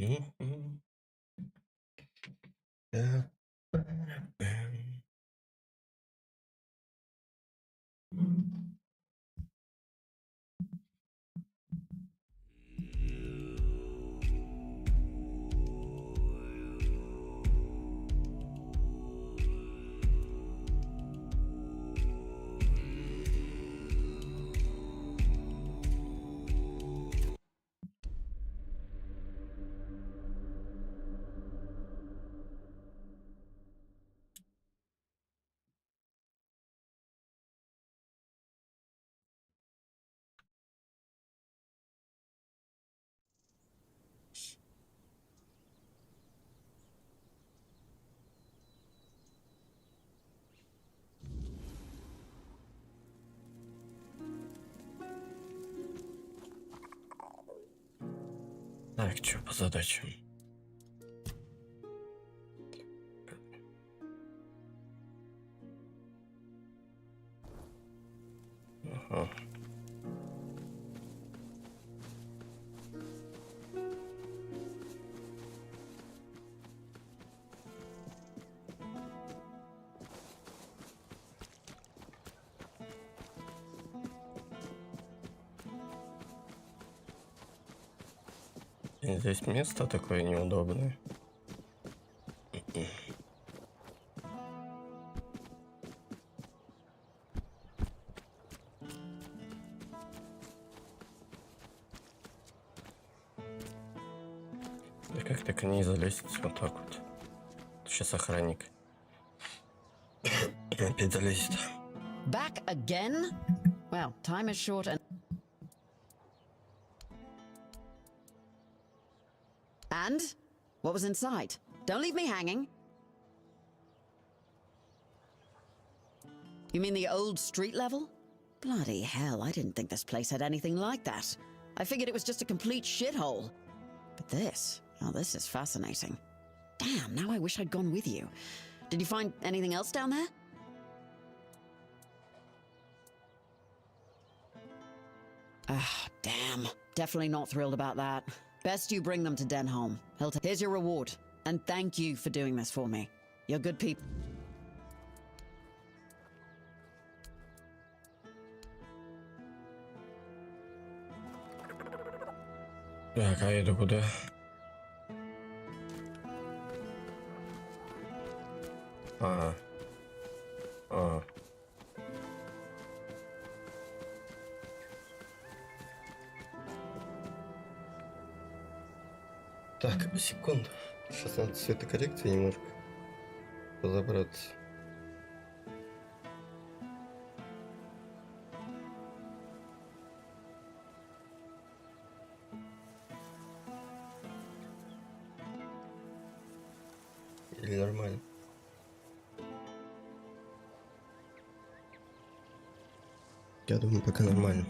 Мгм. Так, что по задачам? Ага. И здесь место такое неудобное. Да как так не залезть вот так вот? Сейчас охранник опять залезет. Back again? Well, time is short and... And? What was inside? Don't leave me hanging. You mean the old street level? Bloody hell, I didn't think this place had anything like that. I figured it was just a complete shithole. But this, oh, this is fascinating. Damn, now I wish I'd gone with you. Did you find anything else down there? Ah, damn. Definitely not thrilled about that. Best you bring them to Denholm. Here's your reward. And thank you for doing this for me. You're good people. Так, а это куда? Ага. Ага. Так, секунду. Сейчас надо цветокоррекции немножко разобраться. Или нормально? Я думаю, пока нормально.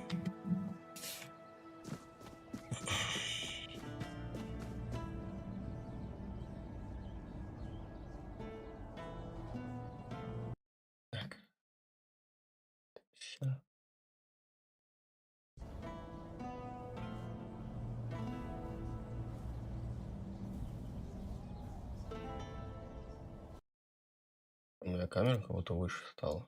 Так. Сейчас. У меня камера как-то выше стала.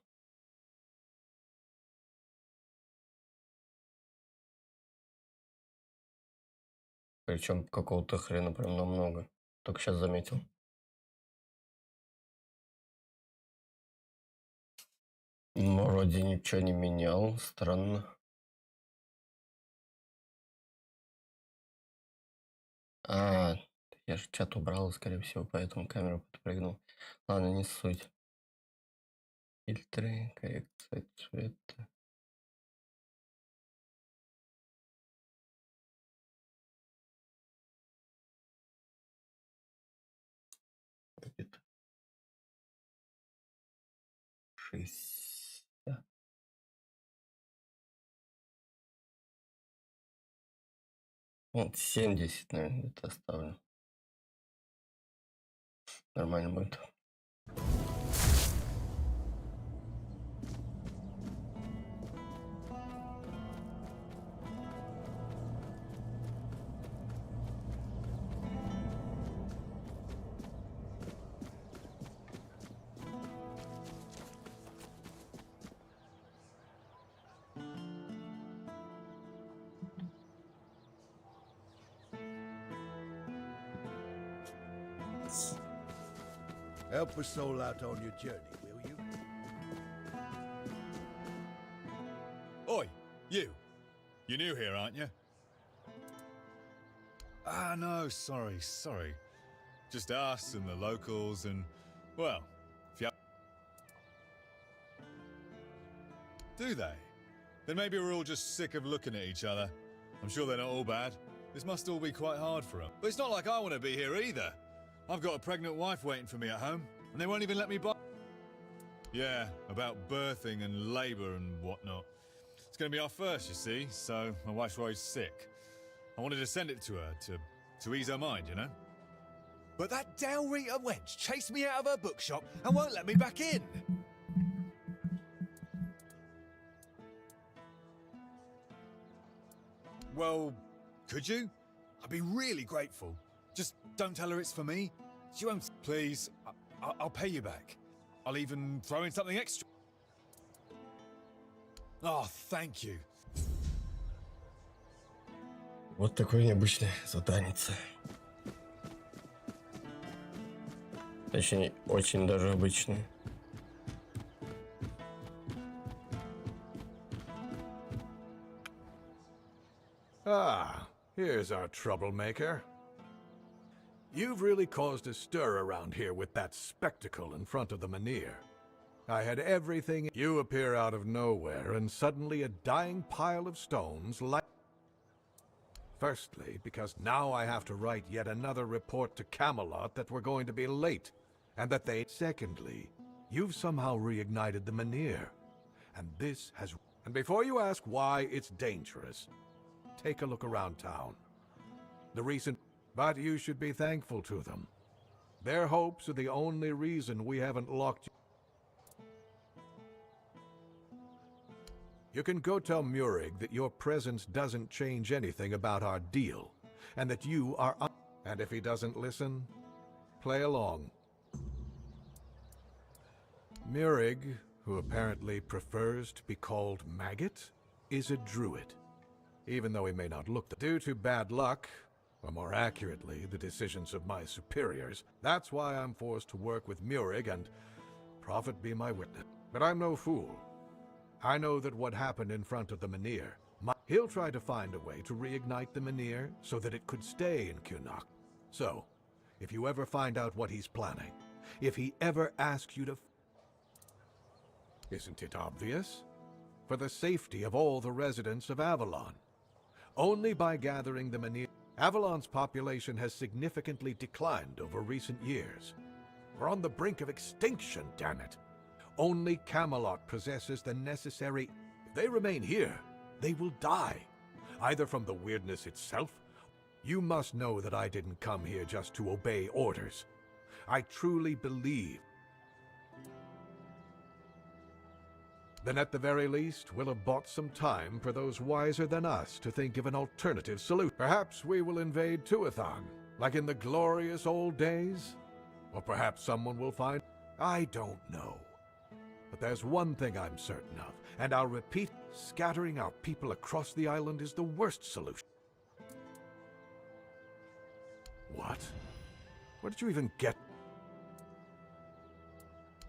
Причем какого-то хрена прям намного. Только сейчас заметил. Вроде ничего не менял. Странно. А, я же чат убрал, скорее всего, поэтому камеру подпрыгнул. Ладно, не суть. Фильтры, коррекция цвета. Где-то 60. Вот 70, наверное, где-то оставлю. Нормально будет. Help a soul out on your journey, will you? Oi, you. You're new here, aren't you? Ah, no, sorry. Just us and the locals and, well, if you... Do they? Then maybe we're all just sick of looking at each other. I'm sure they're not all bad. This must all be quite hard for them. But it's not like I want to be here either. I've got a pregnant wife waiting for me at home, and they won't even let me buy... Yeah, about birthing and labour and whatnot. It's going to be our first, you see, so my wife's worried sick. I wanted to send it to her, to ease her mind, you know? But that Dalrita wench chased me out of her bookshop and won't let me back in! Well, could you? I'd be really grateful. Just don't tell her it's for me. She won't... Please, I'll pay you back. I'll even throw in something extra. Oh, thank you. Вот такое необычное заданице. Точнее, очень даже обычное. Ah, here's our troublemaker. You've really caused a stir around here with that spectacle in front of the menhir. I had everything. You appear out of nowhere, and suddenly a dying pile of stones light. Firstly, because now I have to write yet another report to Camelot that we're going to be late, and that they... Secondly, you've somehow reignited the menhir, and this has... And before you ask why it's dangerous, take a look around town. The recent... But you should be thankful to them. Their hopes are the only reason we haven't locked you. You can go tell Murig that your presence doesn't change anything about our deal, and that you are... And if he doesn't listen, play along. Murig, who apparently prefers to be called Maggot, is a druid. Even though he may not look... Due to bad luck, or more accurately, the decisions of my superiors, that's why I'm forced to work with Murig, and prophet be my witness. But I'm no fool. I know that what happened in front of the menhir, he'll try to find a way to reignite the menhir so that it could stay in Kunok. So, if you ever find out what he's planning, if he ever asks you to... Isn't it obvious? For the safety of all the residents of Avalon. Only by gathering the menhir... Avalon's population has significantly declined over recent years. We're on the brink of extinction, damn it. Only Camelot possesses the necessary... If they remain here, they will die. Either from the weirdness itself... You must know that I didn't come here just to obey orders. I truly believe... Then at the very least, we'll have bought some time for those wiser than us to think of an alternative solution. Perhaps we will invade Tuathon, like in the glorious old days? Or perhaps someone will find... I don't know. But there's one thing I'm certain of, and I'll repeat, scattering our people across the island is the worst solution. What? Where did you even get...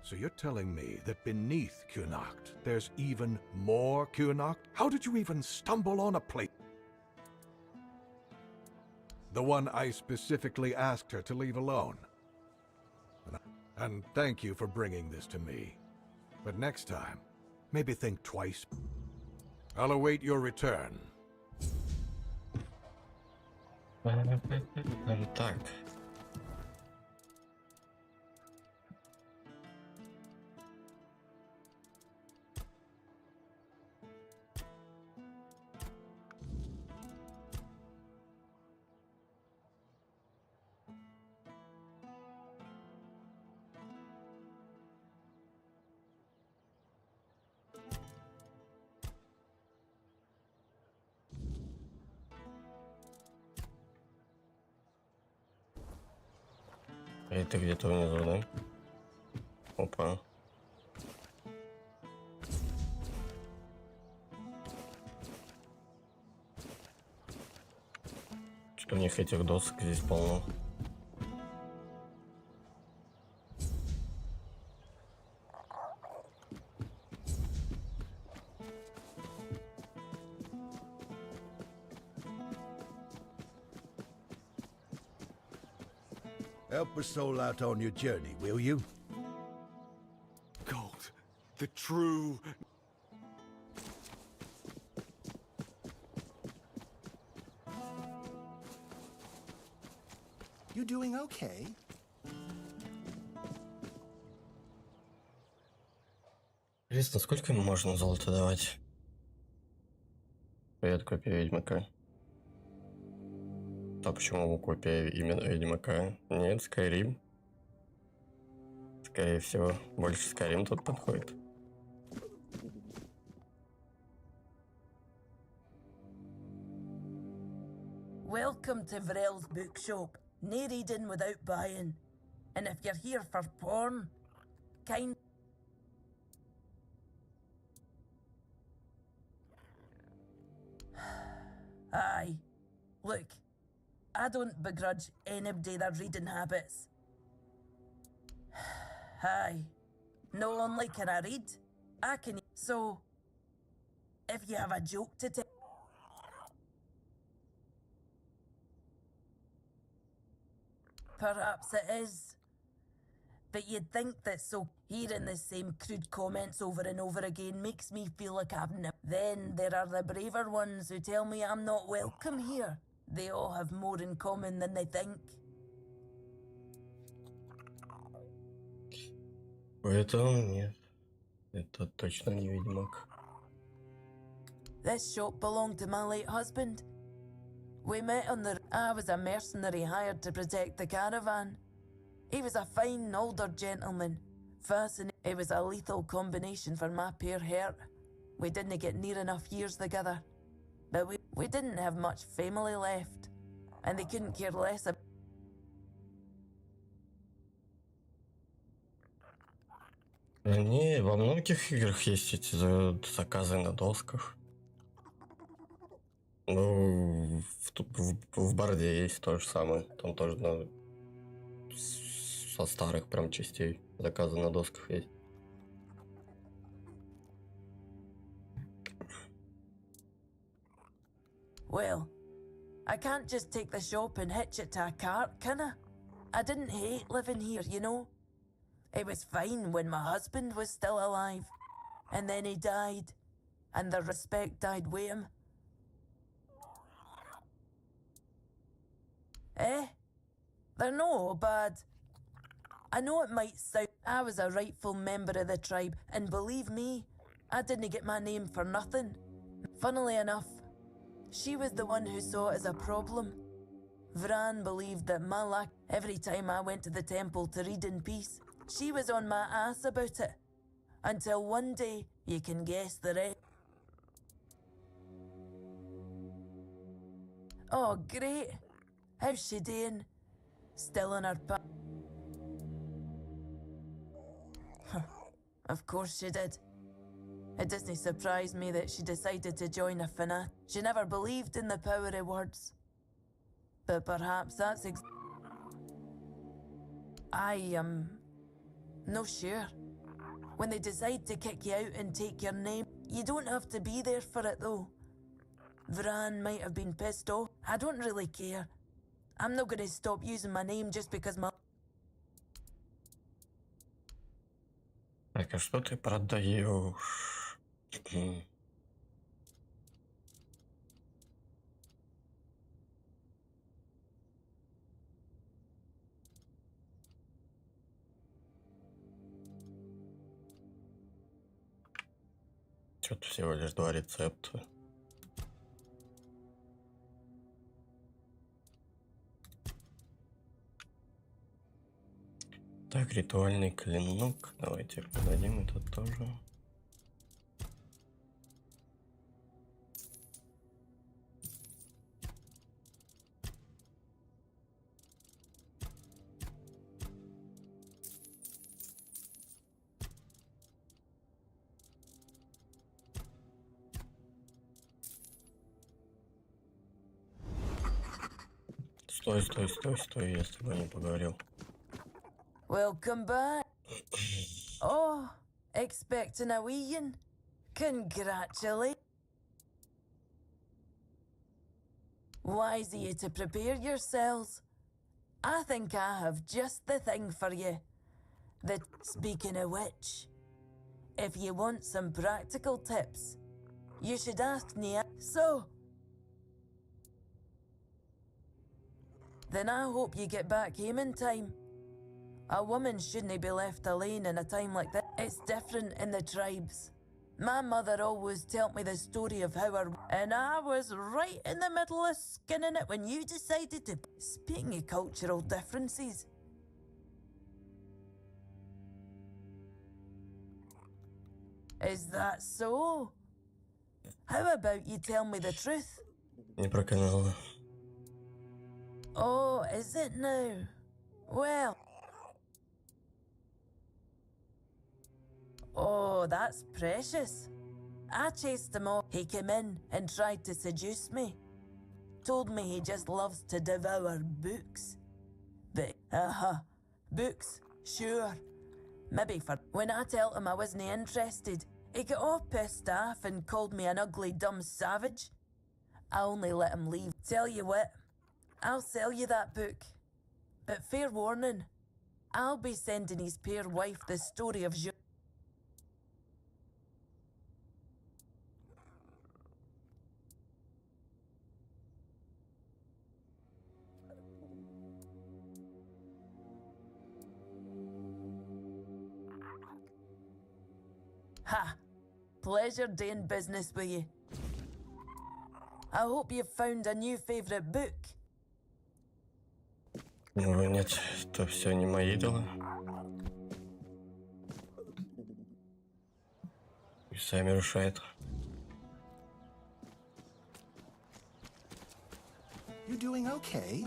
So you're telling me that beneath Kunokt, there's even more Kunokt? How did you even stumble on a place? The one I specifically asked her to leave alone. And thank you for bringing this to me. But next time, maybe think twice. I'll await your return. Так. Это где-то внизу, да? Опа. Что у них этих досок здесь полно. Help a soul out on your journey, will you? Gold. The true... You doing okay? Интересно, сколько ему можно золота давать? Привет, копия Ведьмака. А почему копия именно Ведьмака? Нет, Скайрим. Скорее всего, больше Скайрим тут подходит. Welcome to Vrel's bookshop. No reading without buying. And if you're here for porn, kind... Aye. Look, I don't begrudge anybody their reading habits. Aye. No only can I read, I can... So, if you have a joke to tell... Perhaps it is. But you'd think that, so hearing the same crude comments over and over again makes me feel like I've never... Then there are the braver ones who tell me I'm not welcome here. They all have more in common than they think. Поэтому нет. Это точно не Ведьмак. This shop belonged to my late husband. We met on the... I was a mercenary hired to protect the caravan. He was a fine older gentleman. Fascinating. It was a lethal combination for my poor heart. We didn't get near enough years together. But we didn't have much family left. And they couldn't care less about... Они во многих играх есть эти заказы на досках. Ну, в Барде есть то же самое. Там тоже со старых прям частей заказы на досках есть. Well, I can't just take the shop and hitch it to a cart, can I? I didn't hate living here, you know? It was fine when my husband was still alive. And then he died. And the respect died with him. Eh? They're no bad. I know it might sound... I was a rightful member of the tribe, and believe me, I didn't get my name for nothing. Funnily enough, she was the one who saw it as a problem. Vran believed that my lack... Every time I went to the temple to read in peace, she was on my ass about it. Until one day, you can guess the rest. Oh, great. How's she doing? Still in her Of course she did. It doesn't surprise me that she decided to join a fanat. She never believed in the power of words. But perhaps that's I am no sure. When they decide to kick you out and take your name, you don't have to be there for it though. Vran might have been pissed off. I don't really care. I'm not gonna stop using my name just because my... Так, а что ты продаешь? Что-то всего лишь 2 рецепта. Так, ритуальный клинок. Давайте продадим это тоже. Стой, я с тобой не поговорил. Welcome back. Oh, expecting a wee-yin? Congratulate. Wise of you to prepare yourselves. I think I have just the thing for you. Speaking of which, if you want some practical tips, you should ask Nia. So, then I hope you get back home in time. A woman shouldn't be left alone in a time like that. It's different in the tribes. My mother always told me the story of how her... And I was right in the middle of skinning it when you decided to... Speaking of cultural differences... Is that so? How about you tell me the truth? Не проканало. Oh, is it now? Well... Oh, that's precious. I chased him off. He came in and tried to seduce me. Told me he just loves to devour books. But, books, sure. Maybe for... When I told him I wasn't interested, he got all pissed off and called me an ugly, dumb savage. I only let him leave. Tell you what, I'll sell you that book. But fair warning, I'll be sending his poor wife the story of... Ha! Pleasure doing business with you. I hope you've found a new favorite book. Ну, нет, это все не мои дела. И сами решают. You doing okay?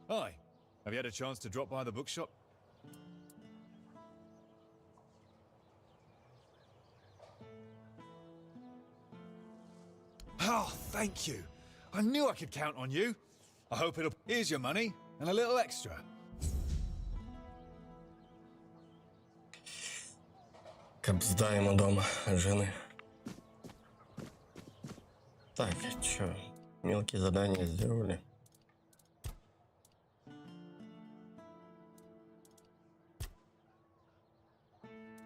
Hi. Have you had a chance to drop by the bookshop? Oh, thank you. I knew I could count on you. I hope it'll... Here's your money and a little extra. Капсда ему дома от жены. Так, чё? Мелкие задания сделали.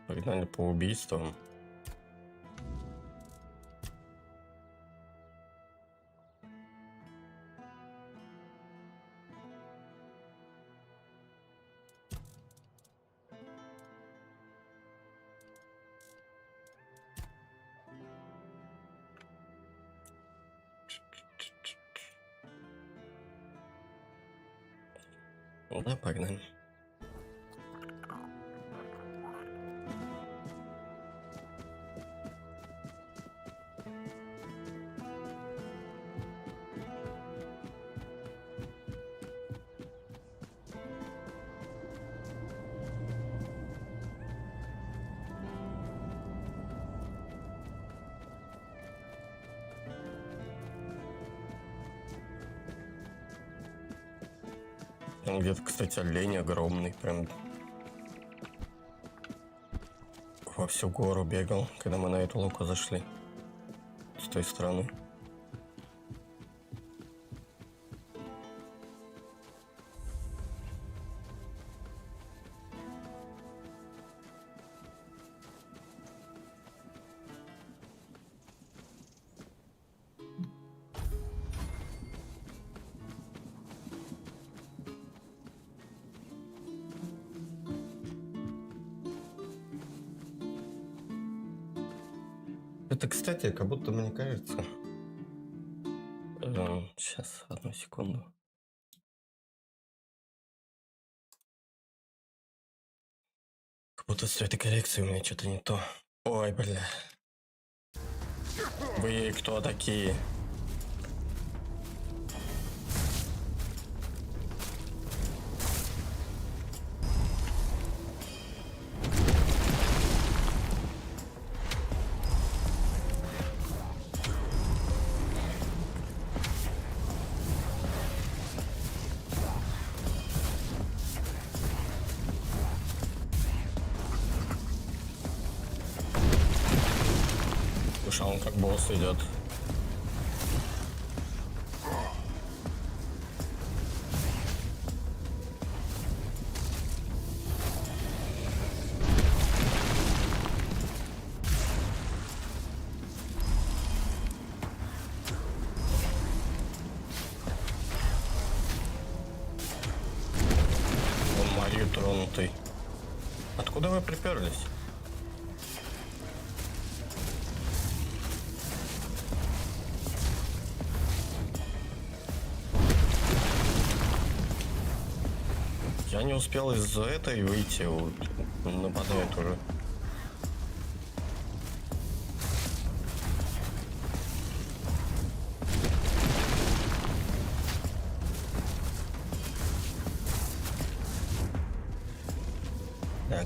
Погнали по убийствам. Ну да, погнали. Там где-то, кстати, олень огромный, прям во всю гору бегал, когда мы на эту луку зашли с той стороны. Это, кстати, как будто мне кажется... Сейчас, одну секунду. Как будто с этой коррекцией у меня что-то не то. Ой, бля. Вы кто такие? Слушай, а он как босс идет. Он Марию тронутый. Откуда вы приперлись? Я не успел из-за этой выйти, нападает уже.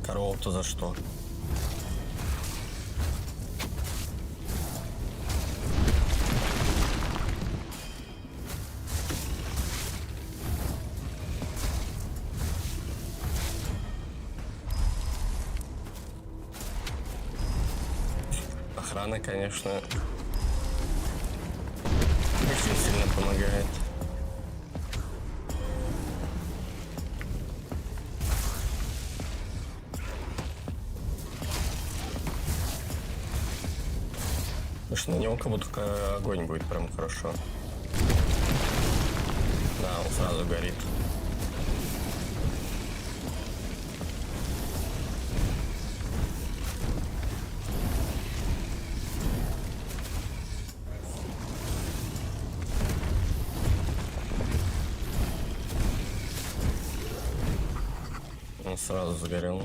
Корова-то за что? Охрана, конечно, очень сильно помогает. Потому что на него как будто огонь будет прям хорошо. Да, он сразу горит. Он сразу загорел.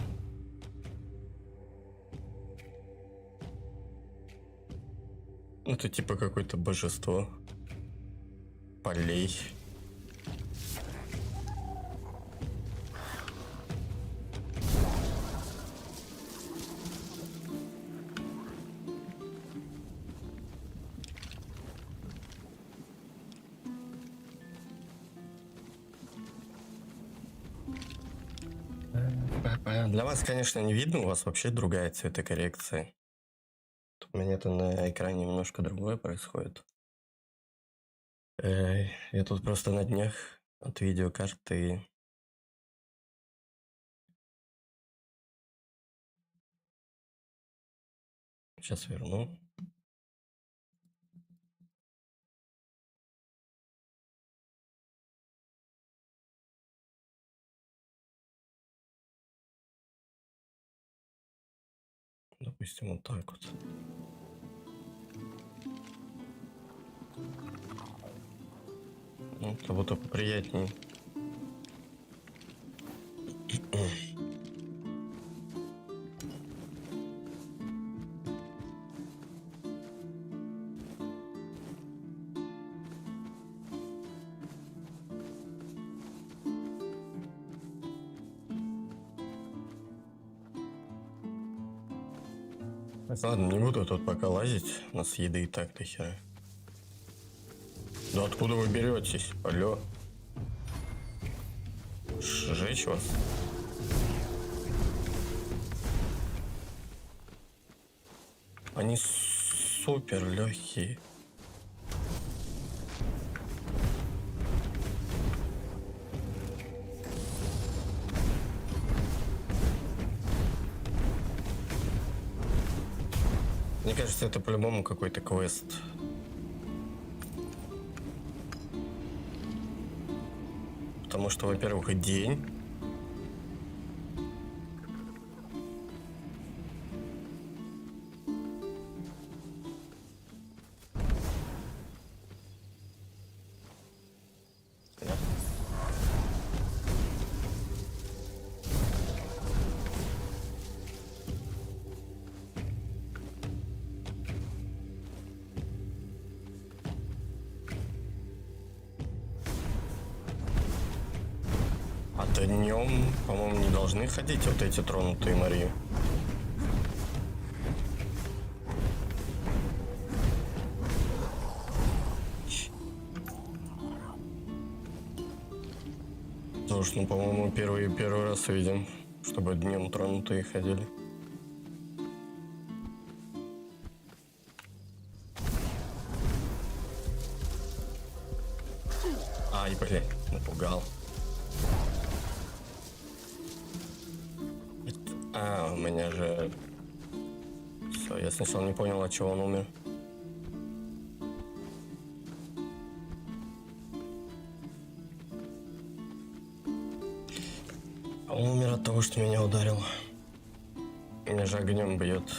Это типа какое-то божество полей. Для вас, конечно, не видно, у вас вообще другая цветокоррекция. У меня это на экране немножко другое происходит. Я тут просто на днях от видеокарты сейчас верну. Допустим, вот так вот. Ну, как будто поприятнее. Ладно, не буду тут пока лазить. У нас еды и так до хера. Да откуда вы беретесь? Алло. Сжечь вас? Они супер легкие. Мне кажется, это по-любому какой-то квест. Потому что, во-первых, и день. Днем, по-моему, не должны ходить вот эти тронутые Марии. Потому что, ну, по-моему, первый раз видим, чтобы днем тронутые ходили. Ай, блин, напугал. А, у меня же... Все, я сначала не понял, от чего он умер. Он умер от того, что меня ударил. Меня же огнем бьет.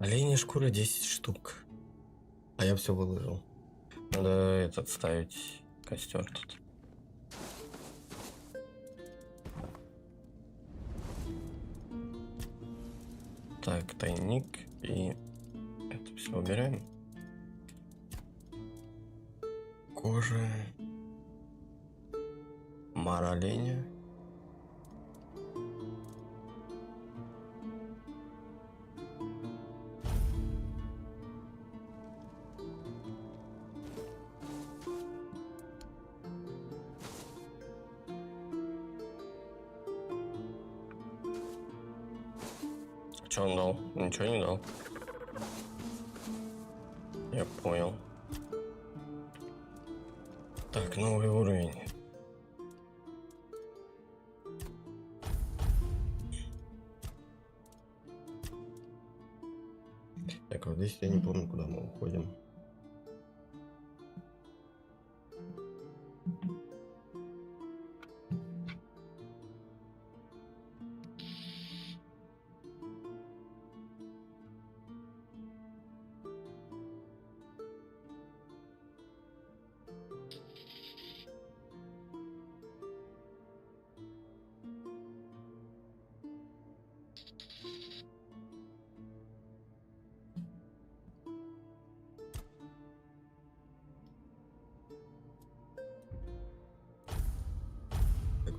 Оленья шкура 10 штук. А я все выложил. Надо этот ставить костер тут. Так, тайник и это все убираем. Кожа. Мара оленя. Что он дал? Ничего не дал. Я понял. Так, новый уровень. Так, вот здесь я не помню, куда мы уходим.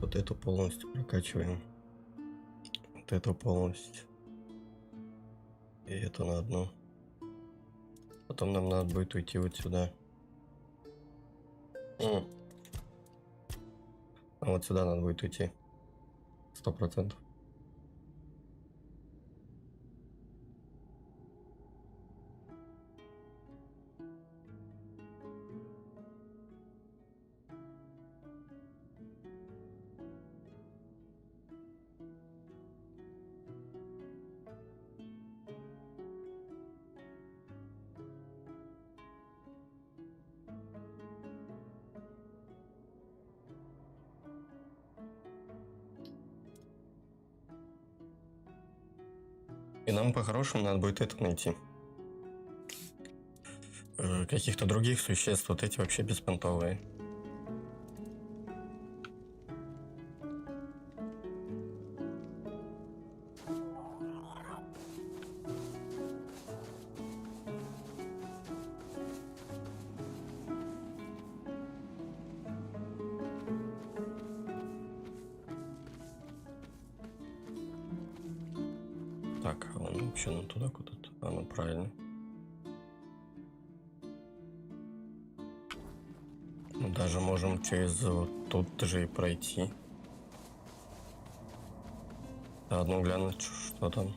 Вот эту полностью прокачиваем. Вот эту полностью. И это на одну. Потом нам надо будет уйти вот сюда. А вот сюда надо будет уйти. 100%. И нам по-хорошему надо будет это найти. Каких-то других существ, вот эти вообще беспонтовые. Так, а он вообще ну туда куда-то. А, ну правильно. Мы даже можем через вот тут же и пройти. Заодно глянуть, что там.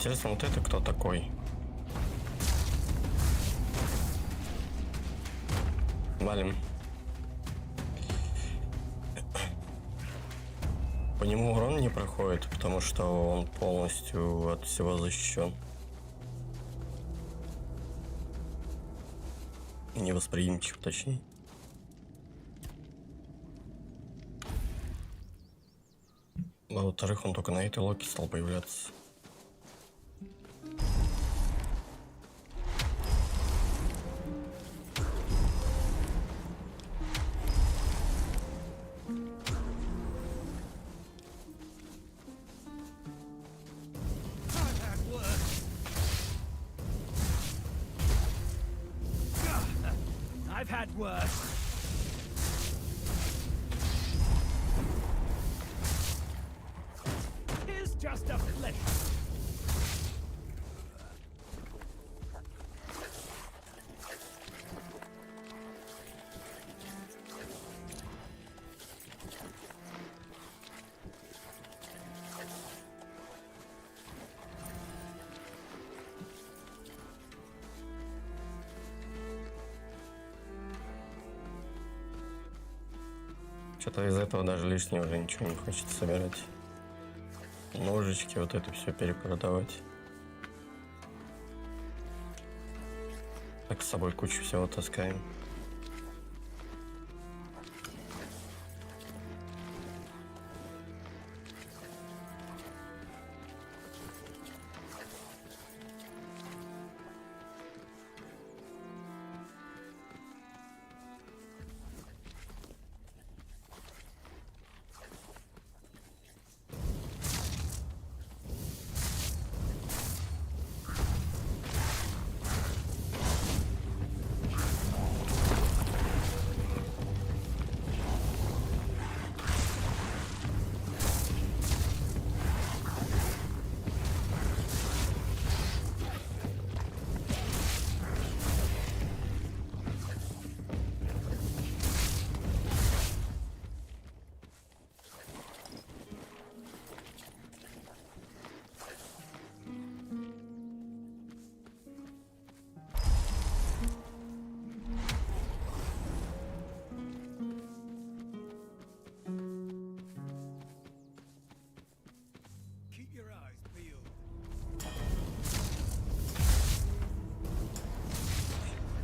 Интересно, вот это кто такой? Валим. По нему урон не проходит, потому что он полностью от всего защищен. Невосприимчив, точнее. А во-вторых, он только на этой локе стал появляться. I've had worse. Here's just a pleasure. Что-то из этого даже лишнего уже ничего не хочется собирать. Ножички, вот это все перепродавать. Так с собой кучу всего таскаем.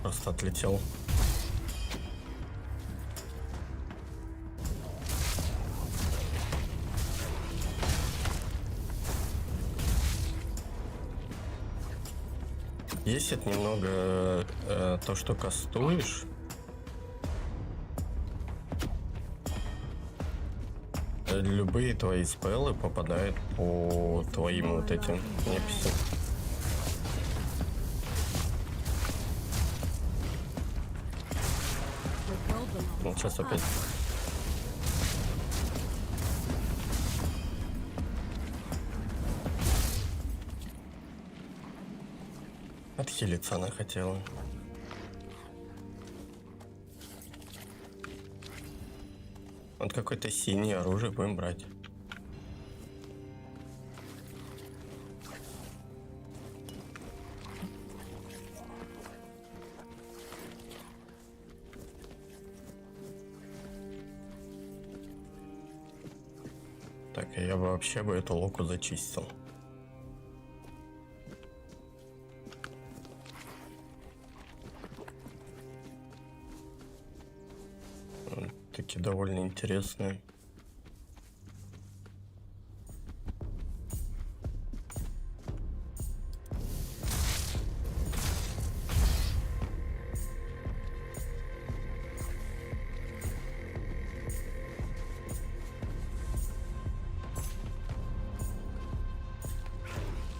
Просто отлетел. Бесит немного то, что кастуешь. Любые твои спеллы попадают по твоим вот этим неписям. Ну, сейчас опять. Отхилиться она хотела. Вот какое-то синее оружие будем брать. Так, а я бы вообще эту локу зачистил. Такие довольно интересные.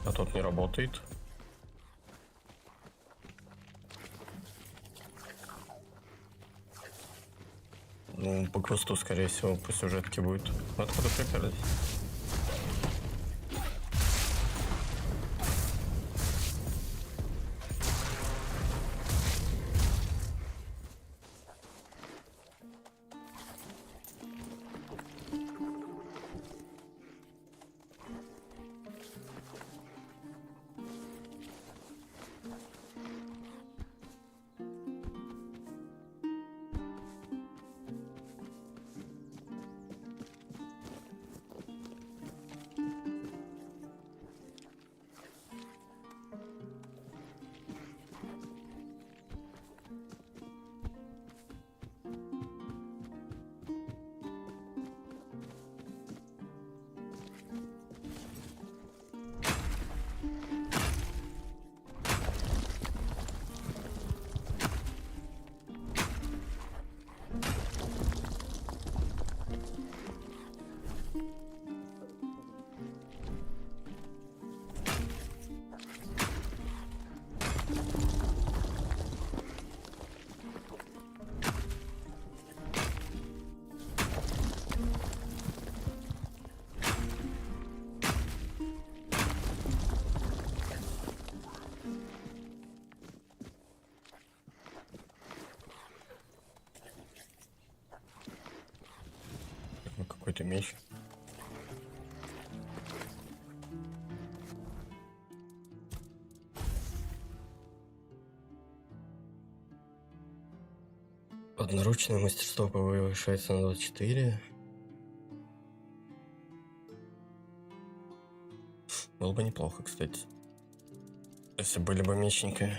А тут не работает. Ну, по квесту, скорее всего, по сюжетке будет. Откуда приперлись? какой-то меч. Одноручное мастерство повышается на 24. Было бы неплохо, кстати, если были бы мечники.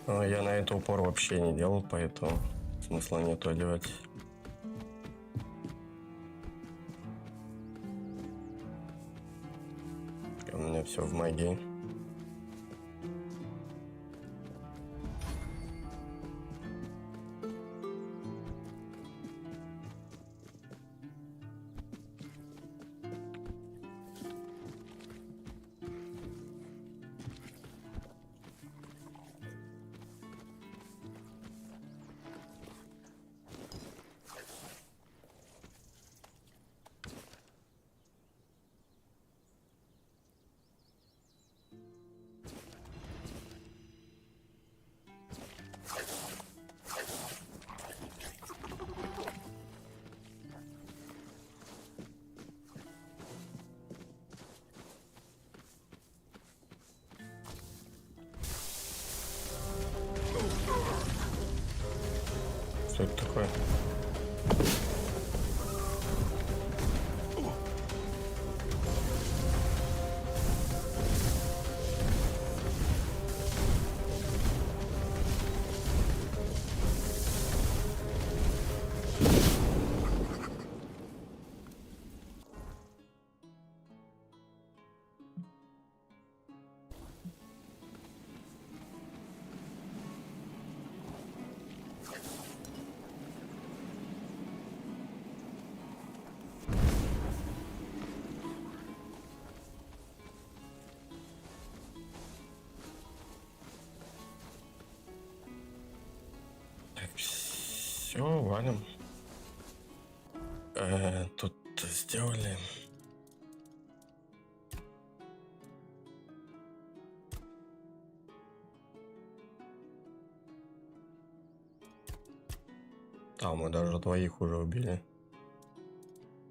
Но я на это упор вообще не делал, поэтому смысла нету одевать. У меня все в магии. Что это такое? Все, валим. Тут сделали. А, мы даже двоих уже убили.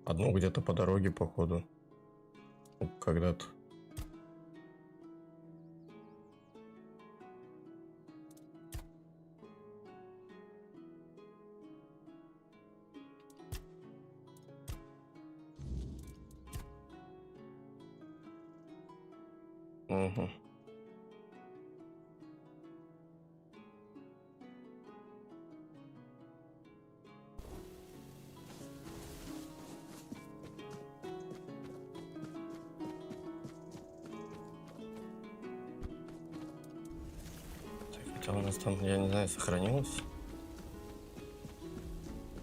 Одну где-то по дороге, походу. Когда-то. Угу. Хотя у нас там, я не знаю, сохранилось.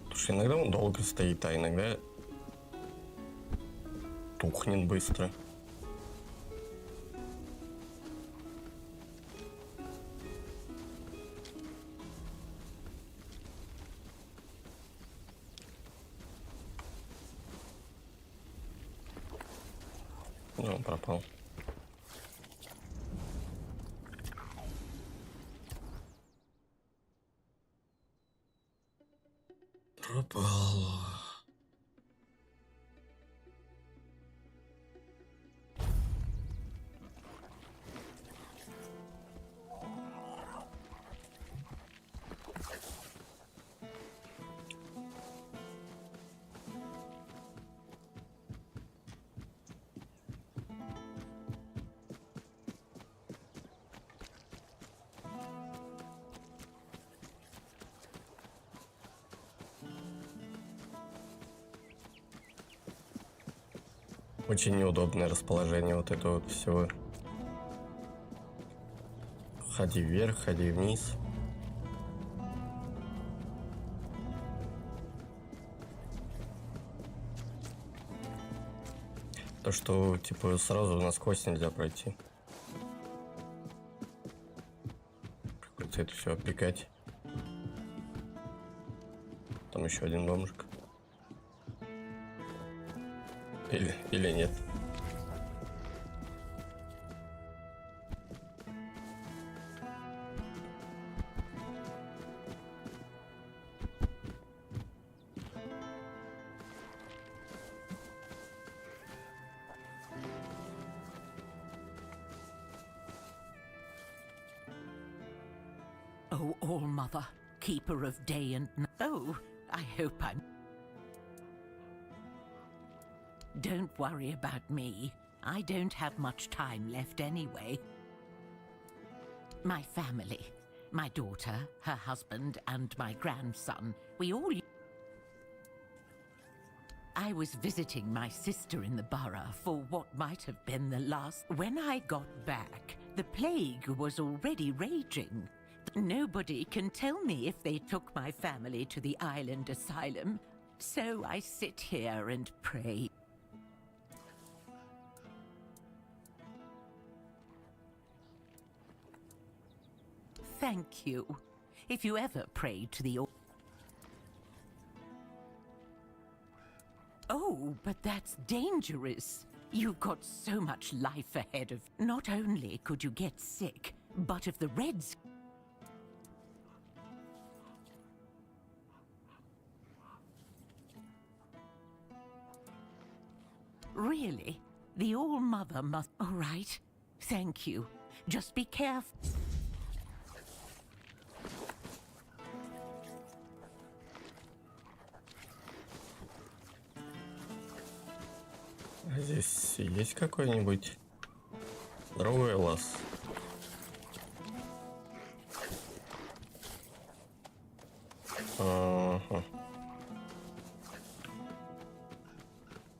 Потому что иногда он долго стоит, а иногда тухнет быстро. Ну, он пропал. Пропал. Очень неудобное расположение вот этого вот всего. Ходи вверх, ходи вниз. То, что типа сразу насквозь нельзя пройти. Приходится это все оббегать. Там еще один бомжик. Или нет. Oh, All-Mother, keeper of day and night. Oh, I hope I'm... Don't worry about me. I don't have much time left anyway. My family, my daughter, her husband, and my grandson, we all... I was visiting my sister in the borough for what might have been the last... When I got back, the plague was already raging. Nobody can tell me if they took my family to the island asylum, so I sit here and pray. Thank you. If you ever prayed to the... Oh, but that's dangerous. You've got so much life ahead of... Not only could you get sick, but if the Reds... Really? The All-Mother must... All right. Thank you. Just be careful. Здесь есть какой-нибудь другой лаз? Ага.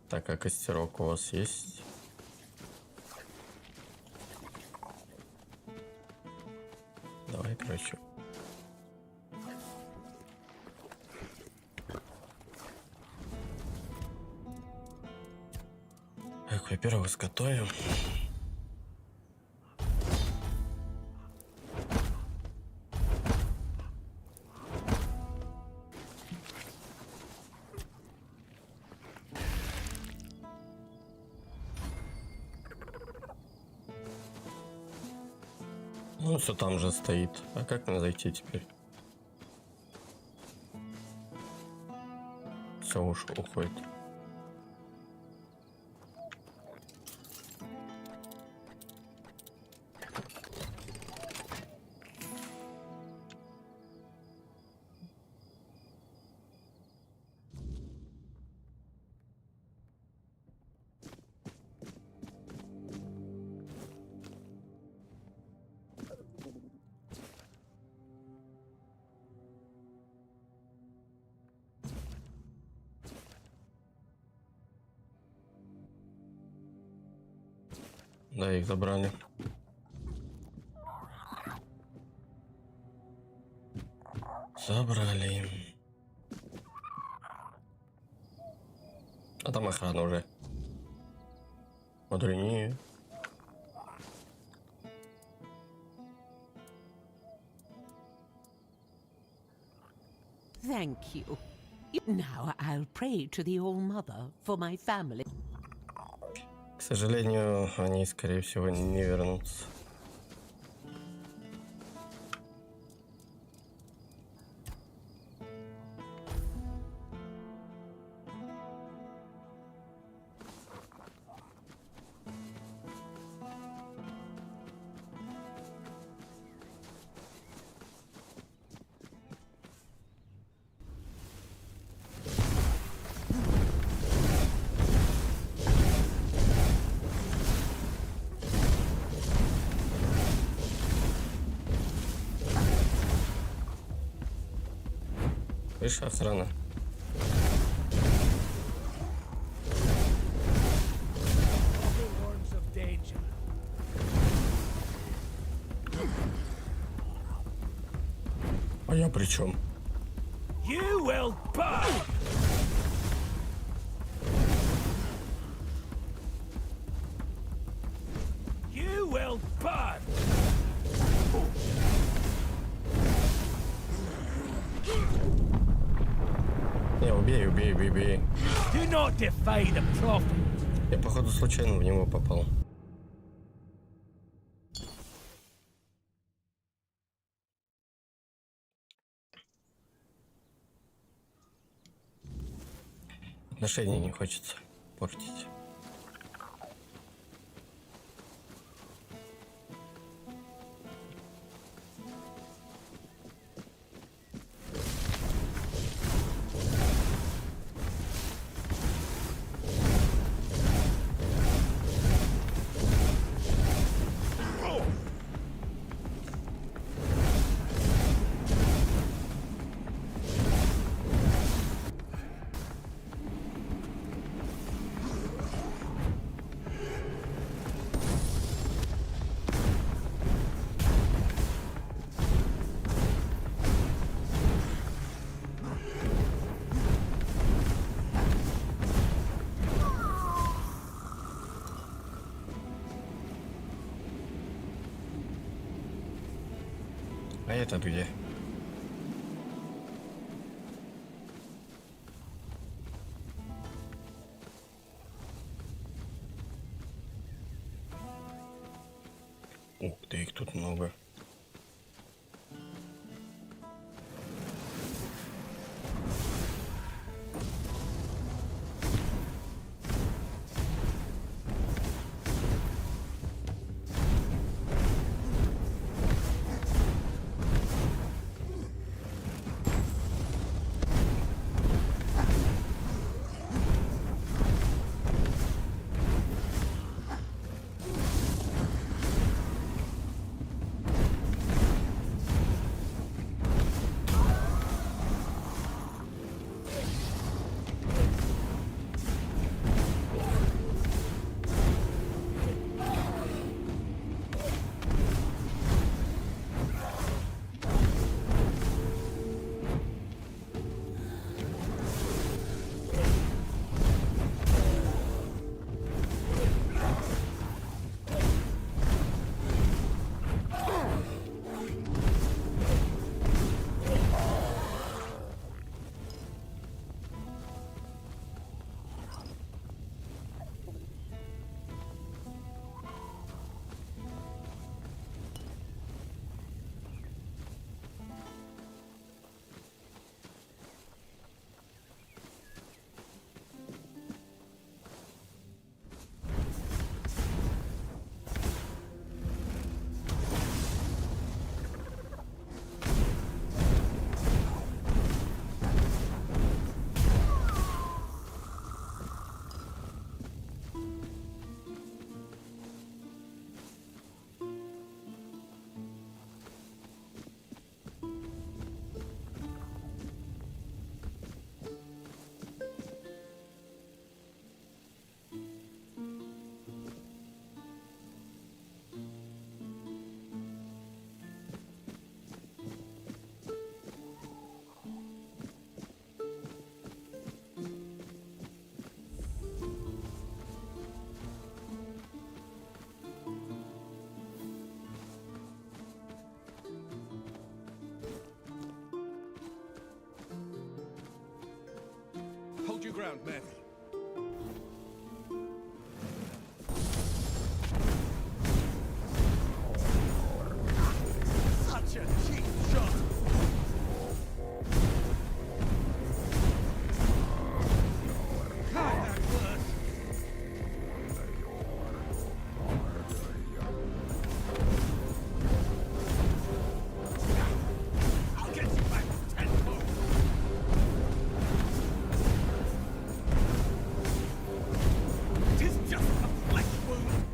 Так, а костерок у вас есть? Давай, короче. Так, во-первых, сготовим. Ну, все там же стоит. А как мне зайти теперь? Все уж уходит. Да, их забрали. Забрали. А там охрана уже. Мудренее. Thank you. Now I'll pray to the All-Mother for my family. К сожалению, они, скорее всего, не вернутся. Видишь, охрана. Horns of danger. А я при чем? You will burn! You will burn! Не, убей, убей, убей, убей. Do not defy the prophet. Я, походу, случайно в него попал. Отношения не хочется портить. этот где? Ух ты, их тут много. Hold your ground, men. Such a cheap shot. God, that works. I'll get you back tenfold. Tis just a flesh wound.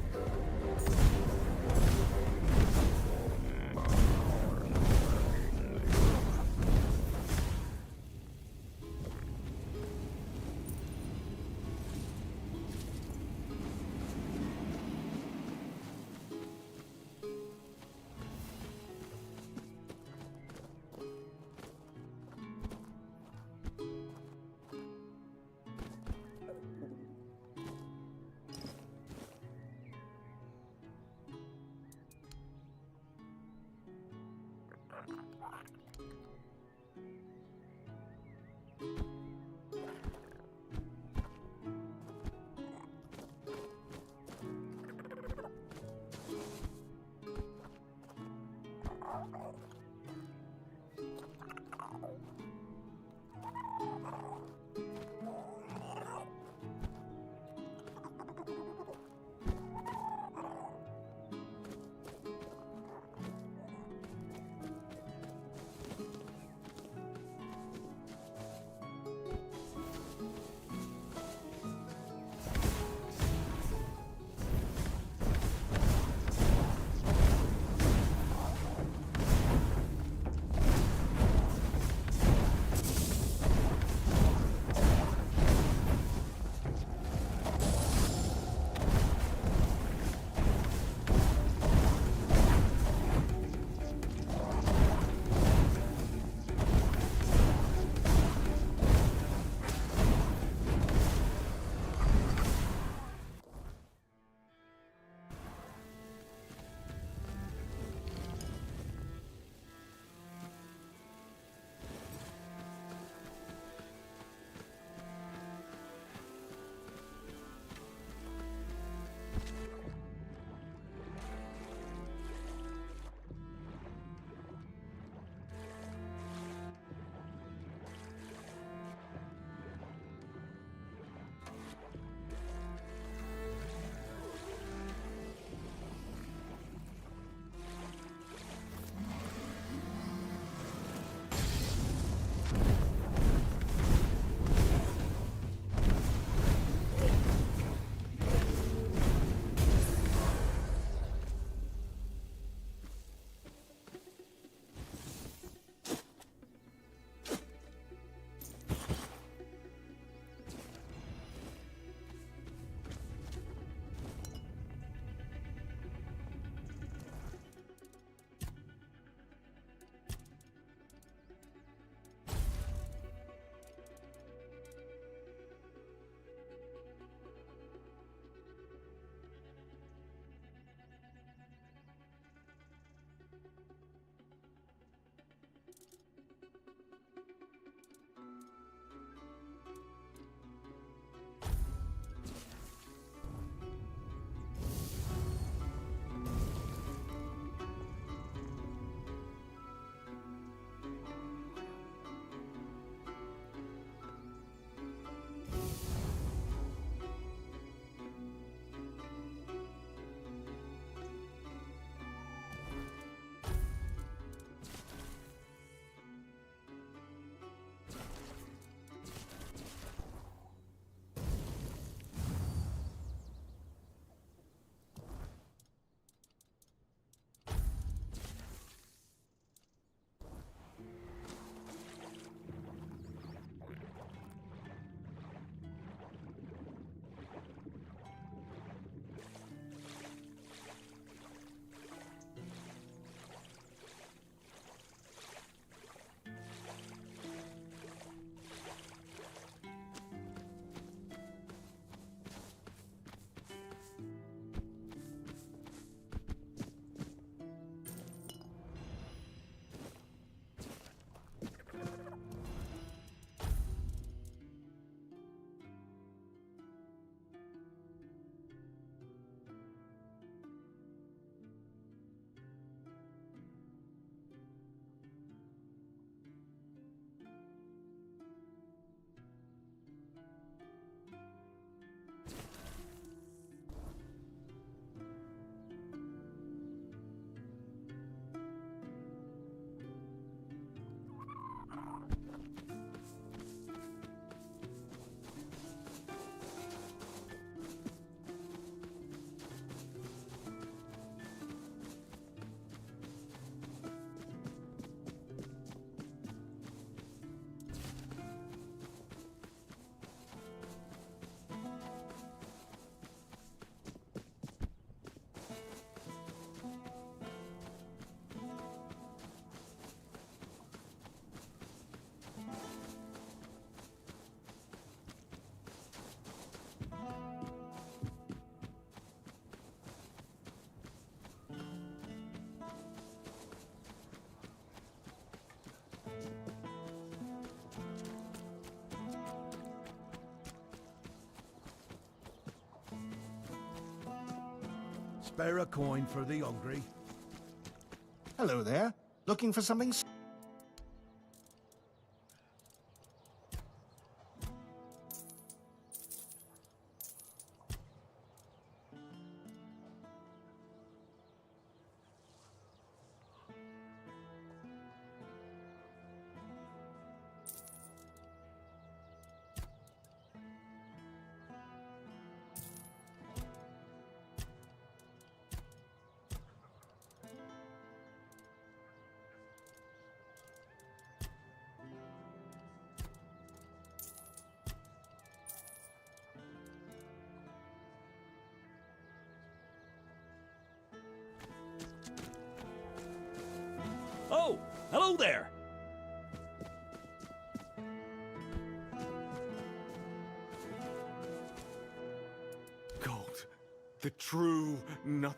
Spare a coin for the hungry. Hello there. Looking for something? Oh, hello there. Gold. The true nothing.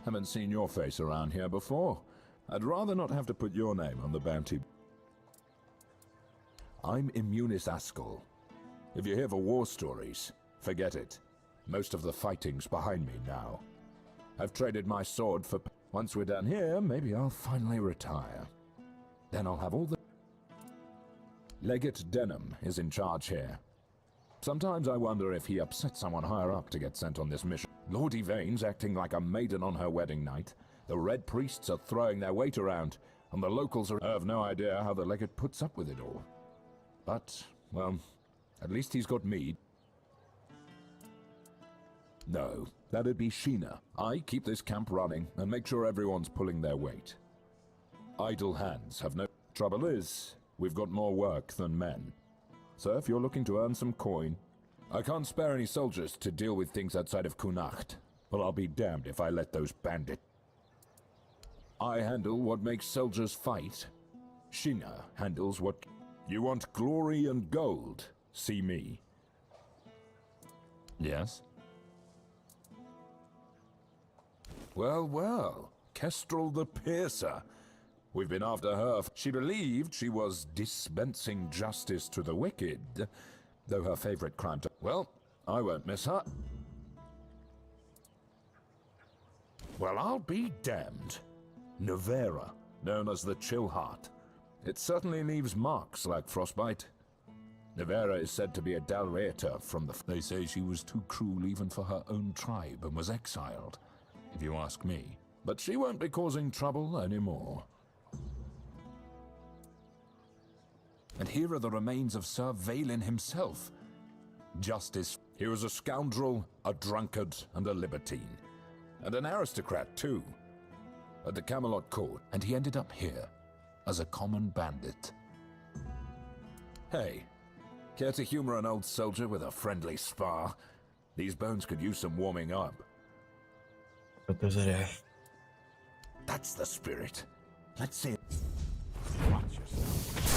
Haven't seen your face around here before. I'd rather not have to put your name on the bounty. I'm Immunis Askell. If you're here for war stories, forget it. Most of the fighting's behind me now. I've traded my sword for... Once we're done here, maybe I'll finally retire. Then I'll have all the... Legate Denham is in charge here. Sometimes I wonder if he upset someone higher up to get sent on this mission. Lord Yvain's acting like a maiden on her wedding night. The Red Priests are throwing their weight around, and the locals are... I have no idea how the legate puts up with it all. But, well, at least he's got me. No, that'd be Sheena. I keep this camp running and make sure everyone's pulling their weight. Idle hands have no... Trouble is, we've got more work than men. So if you're looking to earn some coin... I can't spare any soldiers to deal with things outside of Kunacht, but I'll be damned if I let those bandits... I handle what makes soldiers fight. Sheena handles what... You want glory and gold? See me. Yes? Well, well, Kestrel the Piercer. We've been after her. She believed she was dispensing justice to the wicked, though her favorite crime to... Well, I won't miss her. Well, I'll be damned. Nevera, known as the Chill Heart. It certainly leaves marks like frostbite. Nevera is said to be a Dalreator from the... They say she was too cruel even for her own tribe and was exiled, if you ask me. But she won't be causing trouble anymore. And here are the remains of Sir Valen himself. Justice. He was a scoundrel, a drunkard, and a libertine. And an aristocrat, too. At the Camelot court, and he ended up here, as a common bandit. Hey, care to humor an old soldier with a friendly spar? These bones could use some warming up. Это зря. That's the spirit. Let's see it. Watch yourself.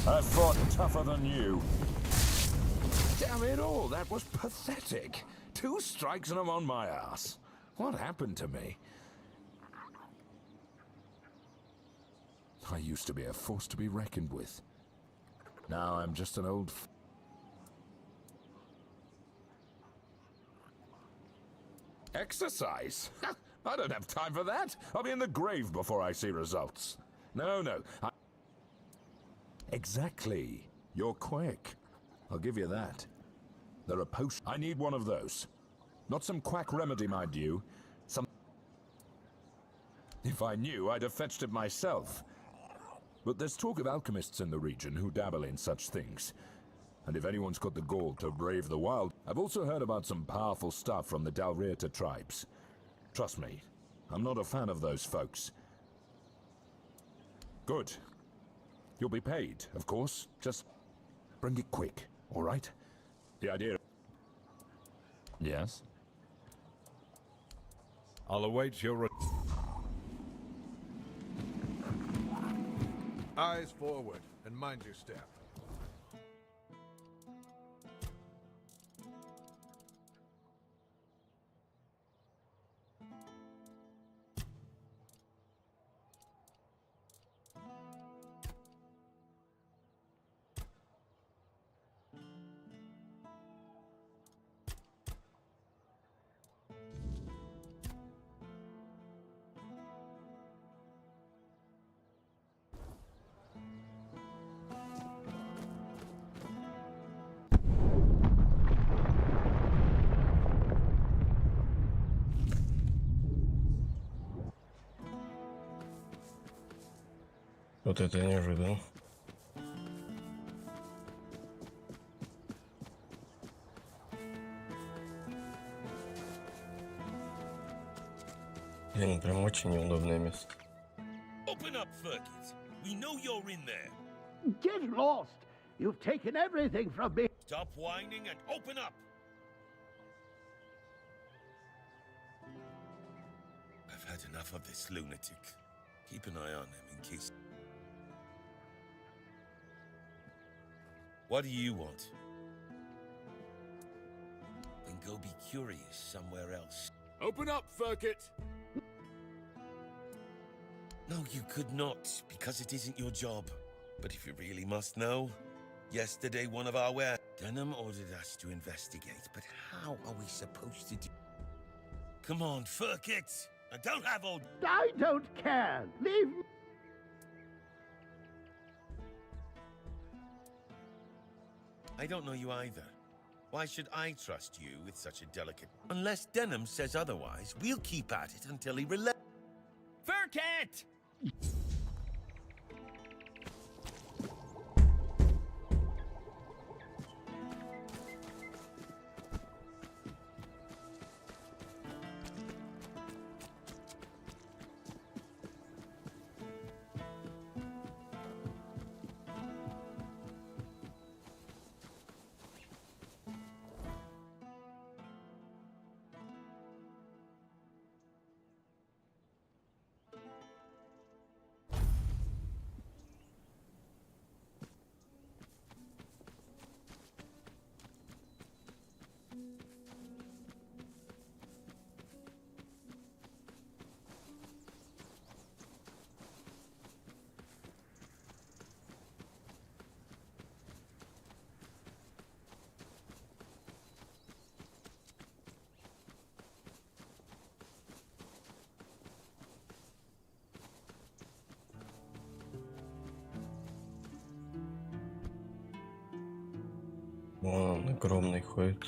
I fought tougher than you. Damn it all, that was pathetic. 2 strikes and I'm on my ass. What happened to me? I used to be a force to be reckoned with. Now I'm just an old... Exercise? I don't have time for that. I'll be in the grave before I see results. No. Exactly. You're quick. I'll give you that. There are potions. I need one of those. Not some quack remedy, mind you. Some... If I knew, I'd have fetched it myself. But there's talk of alchemists in the region who dabble in such things. And if anyone's got the gall to brave the wild... I've also heard about some powerful stuff from the Dalreator tribes. Trust me, I'm not a fan of those folks. Good. You'll be paid, of course. Just bring it quick, all right? The idea... Yes? I'll await your... Eyes forward and mind your step. Вот это я не ожидал. Блин, прям очень неудобное место. Open up, Ferkit. We know you're in there. Get lost! You've taken everything from me. Stop whining and open up. I've had enough of this lunatic. Keep an eye on him in case. What do you want? Then go be curious somewhere else. Open up, Ferkit! No, you could not, because it isn't your job. But if you really must know, yesterday one of our Denham ordered us to investigate, but how are we supposed to do? Come on, Ferkit! I don't have all... I don't care. Leave me. I don't know you either. Why should I trust you with such a delicate... Unless Denham says otherwise, we'll keep at it until he Ferkit! Вон он огромный ходит.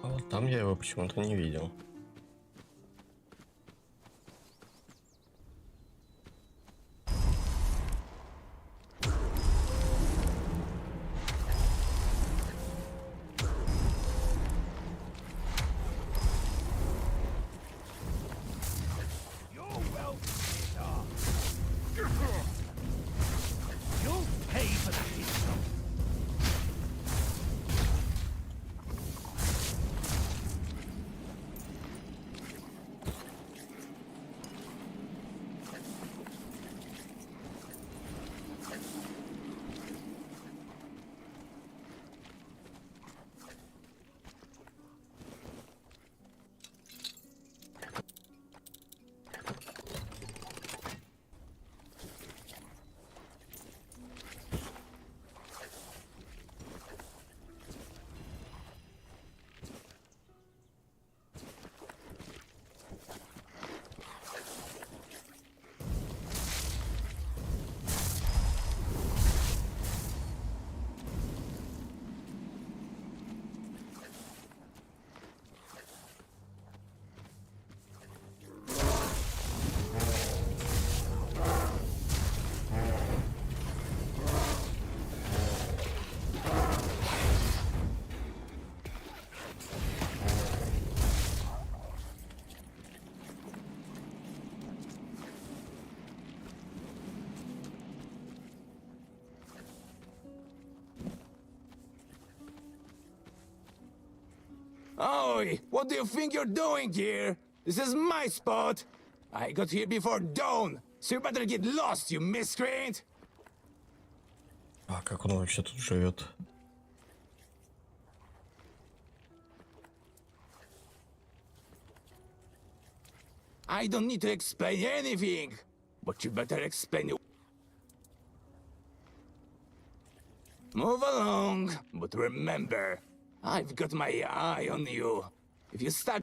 А вот там я его почему-то не видел. boy! What do you think you're doing here? This is my spot! I got here before dawn, so you better get lost, you miscreant! А как он вообще тут живет? I don't need to explain anything, but you better explain it. Move along, but remember, I've got my eye on you. If you start...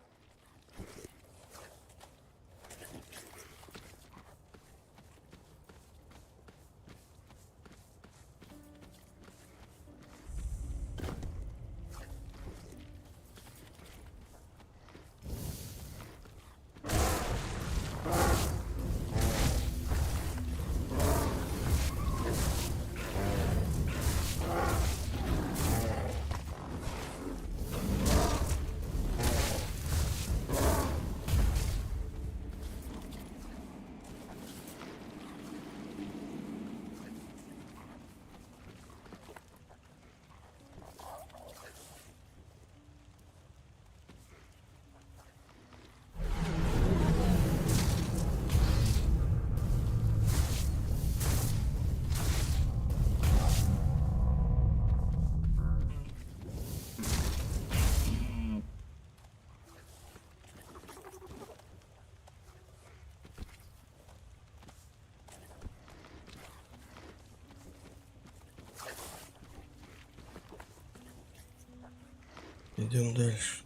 Идем дальше.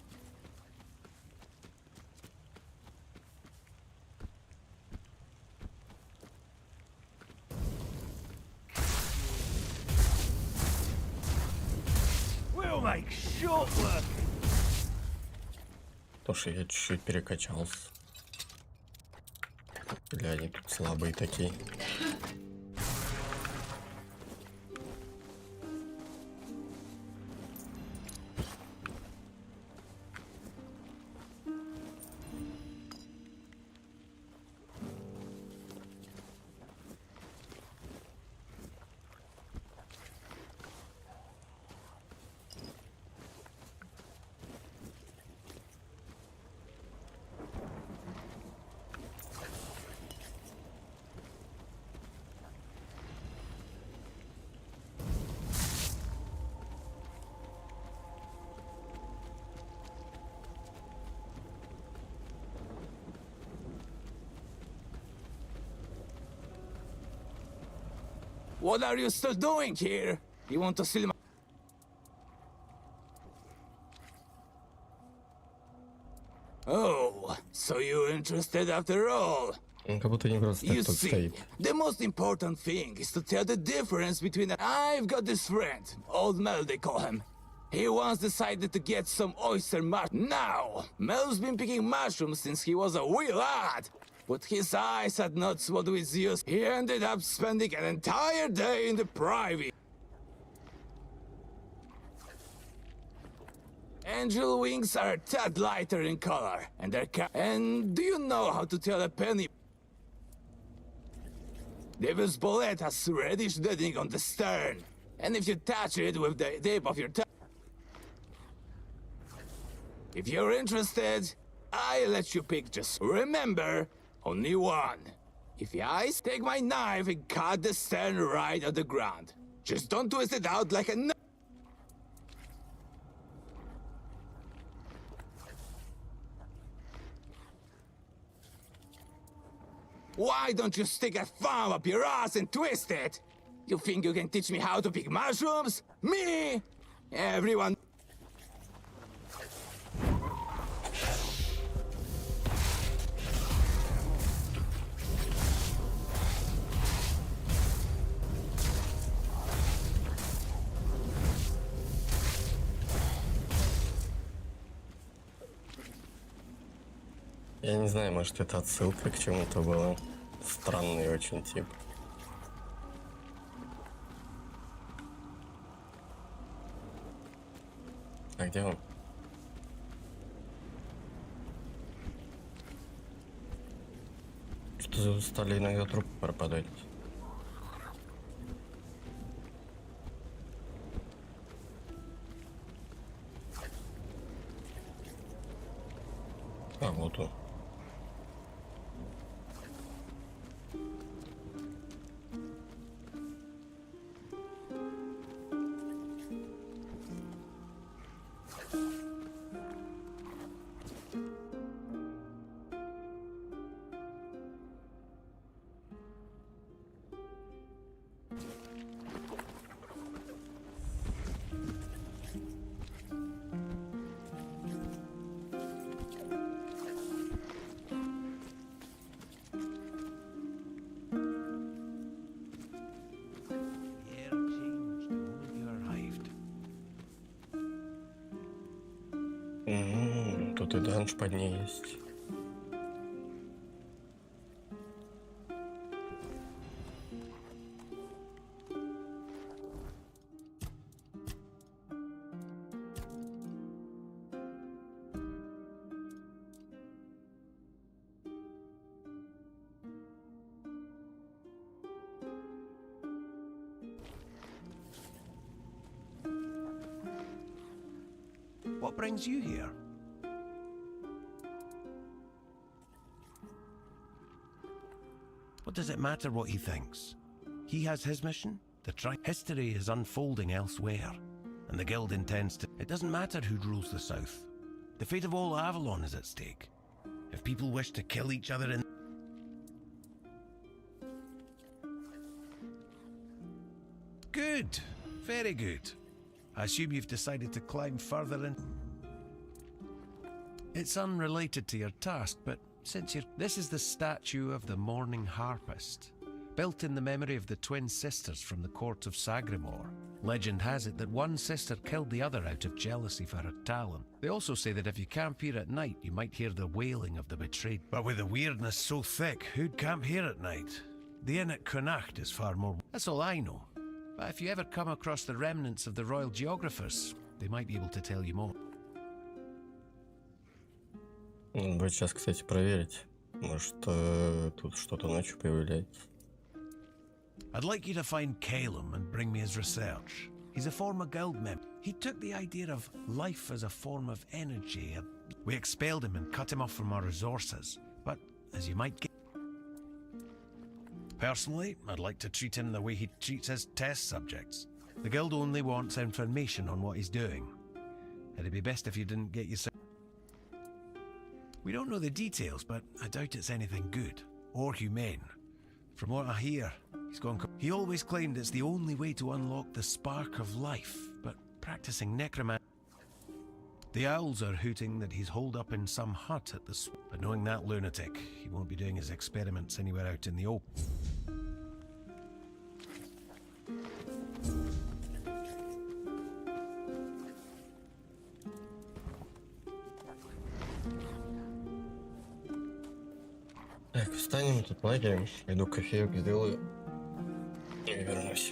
We'll make short work. Потому что я чуть-чуть перекачался. Бля, они тут слабые такие. What are you still doing here? You want to steal my... Oh, so you're interested after all? Он как будто не просто так You тут see, стоит. the most important thing is to tell the difference between... I've got this friend, Old Mel they call him. He once decided to get some oyster mush. Now, Mel's been picking mushrooms since he was a wee lad. But his eyes had not what with use. He ended up spending an entire day in the private. Angel wings are a tad lighter in color, and they're And do you know how to tell a penny? Devil's bullet has reddish dotting on the stern, and if you touch it with the tip of your tongue... If you're interested, I'll let you pick just... Remember, only one. If you eyes, take my knife and cut the stern right on the ground. Just don't twist it out like a... Why don't you stick a thumb up your ass and twist it? You think you can teach me how to pick mushrooms? Me? Everyone... Я не знаю, может это отсылка к чему-то была. Странный очень тип. А где он? Что-то стали иногда трупы пропадать. А, вот он. Тут и данж под ней есть. What brings you here? What does it matter what he thinks? He has his mission. History is unfolding elsewhere, and the guild intends to. It doesn't matter who rules the south. The fate of all Avalon is at stake. If people wish to kill each other in. Good. Very good. I assume you've decided to climb further in. It's unrelated to your task, but since you're... This is the statue of the Morning Harpist, built in the memory of the twin sisters from the court of Sagramore. Legend has it that one sister killed the other out of jealousy for her talent. They also say that if you camp here at night, you might hear the wailing of the betrayed. But with the weirdness so thick, who'd camp here at night? The inn at Connacht is far more... That's all I know. But if you ever come across the remnants of the royal geographers, they might be able to tell you more. Надо будет сейчас, кстати, проверить. Может, тут что-то ночью появляется. I'd like you to find Calum and bring me his research. He's a former guild member. He took the idea of life as a form of energy. We expelled him and cut him off from our resources. But, as you might get... Personally, I'd like to treat him the way he treats his test subjects. The guild only wants information on what he's doing. It'd be best if you didn't get yourself... We don't know the details, but I doubt it's anything good or humane. From what I hear, he's gone... He always claimed it's the only way to unlock the spark of life, but practicing necromancy... The owls are hooting that he's holed up in some hut at the... But knowing that lunatic, he won't be doing his experiments anywhere out in the open. Так, встанем тут лагерем. Иду кофеек сделаю и вернусь.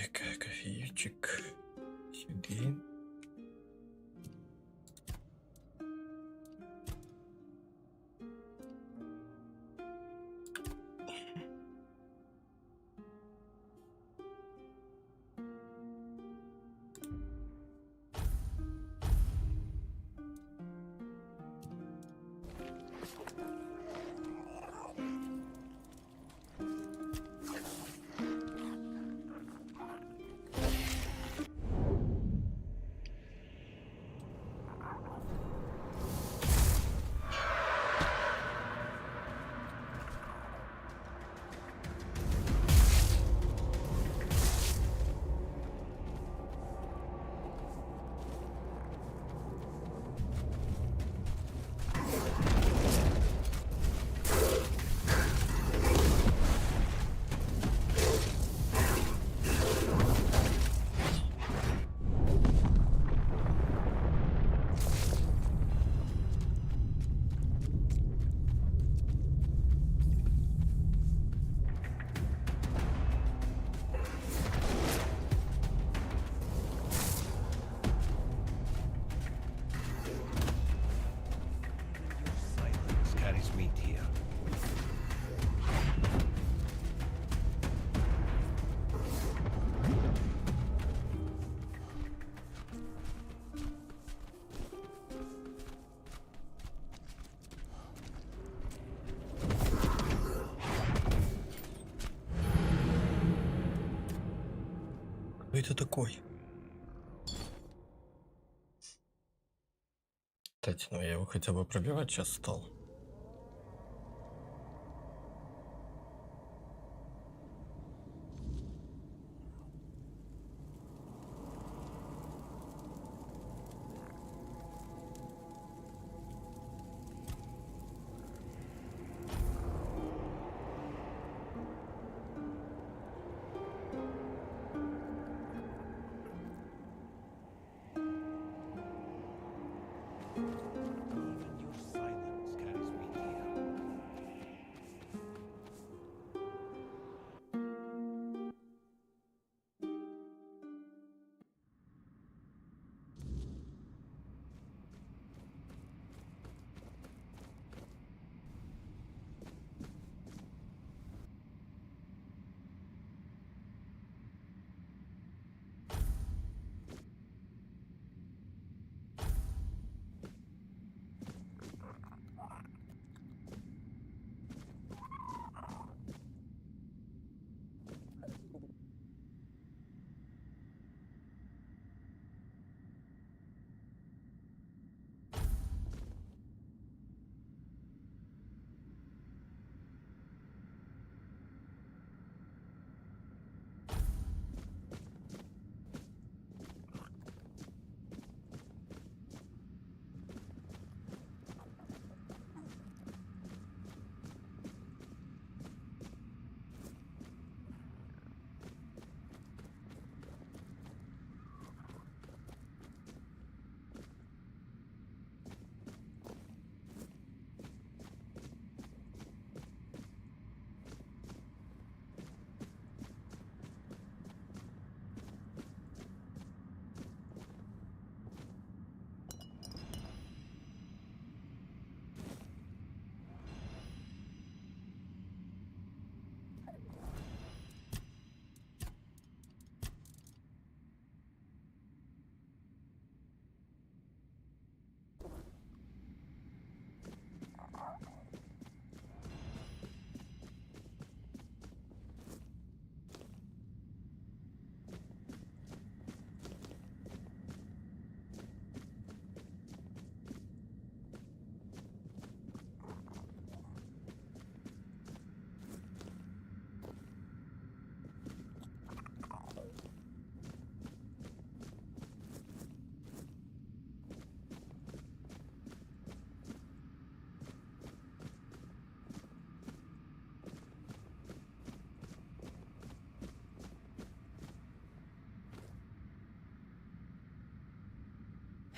Так, кофеечек сюда. Silence carries me here. Кто это такой? Кстати, ну я его хотя бы пробивать сейчас стал. Even your silence carries me here.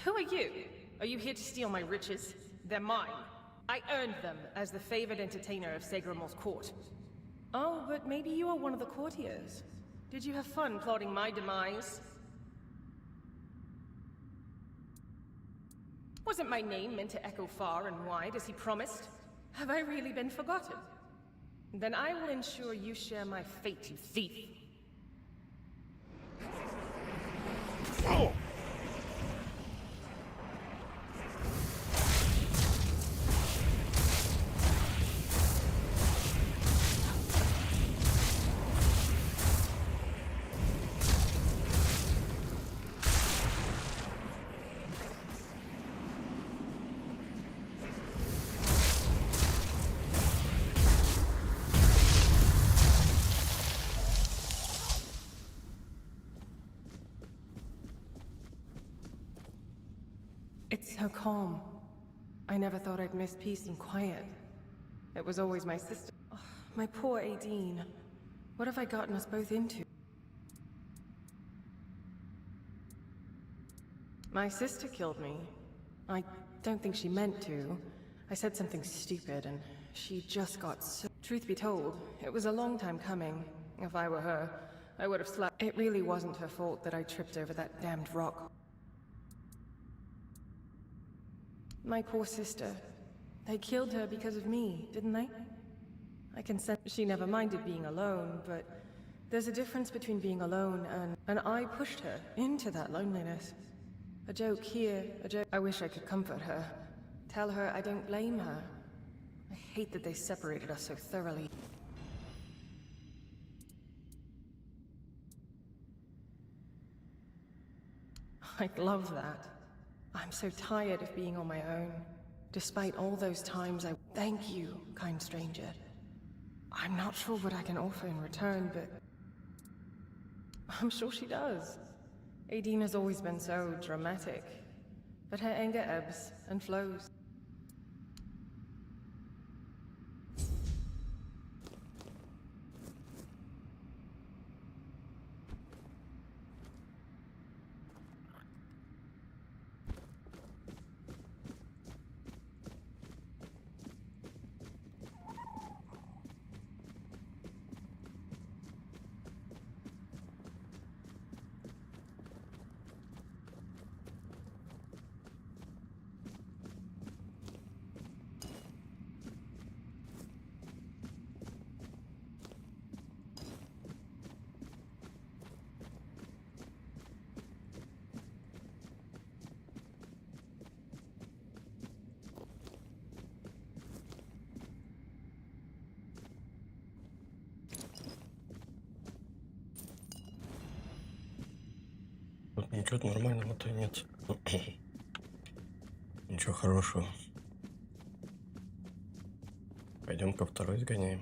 Who are you? Are you here to steal my riches? They're mine. I earned them as the favored entertainer of Segramor's court. Oh, but maybe you are one of the courtiers. Did you have fun plotting my demise? Wasn't my name meant to echo far and wide as he promised? Have I really been forgotten? Then I will ensure you share my fate, you thief. Oh! It's so calm. I never thought I'd miss peace and quiet. It was always my sister. Oh, my poor Aideen. What have I gotten us both into? My sister killed me. I don't think she meant to. I said something stupid and she just got so... Truth be told, it was a long time coming. If I were her, I would have slapped... It really wasn't her fault that I tripped over that damned rock. My poor sister. They killed her because of me, didn't they? I can sense she never minded being alone, but there's a difference between being alone and I pushed her into that loneliness. A joke here, a joke... I wish I could comfort her. Tell her I don't blame her. I hate that they separated us so thoroughly. I'd love that. I'm so tired of being on my own. Despite all those times I... Thank you, kind stranger. I'm not sure what I can offer in return, but... I'm sure she does. Aideen has always been so dramatic. But her anger ebbs and flows. Тут ничего нормального-то нет. Ничего хорошего. Пойдем-ка второй сгоняем.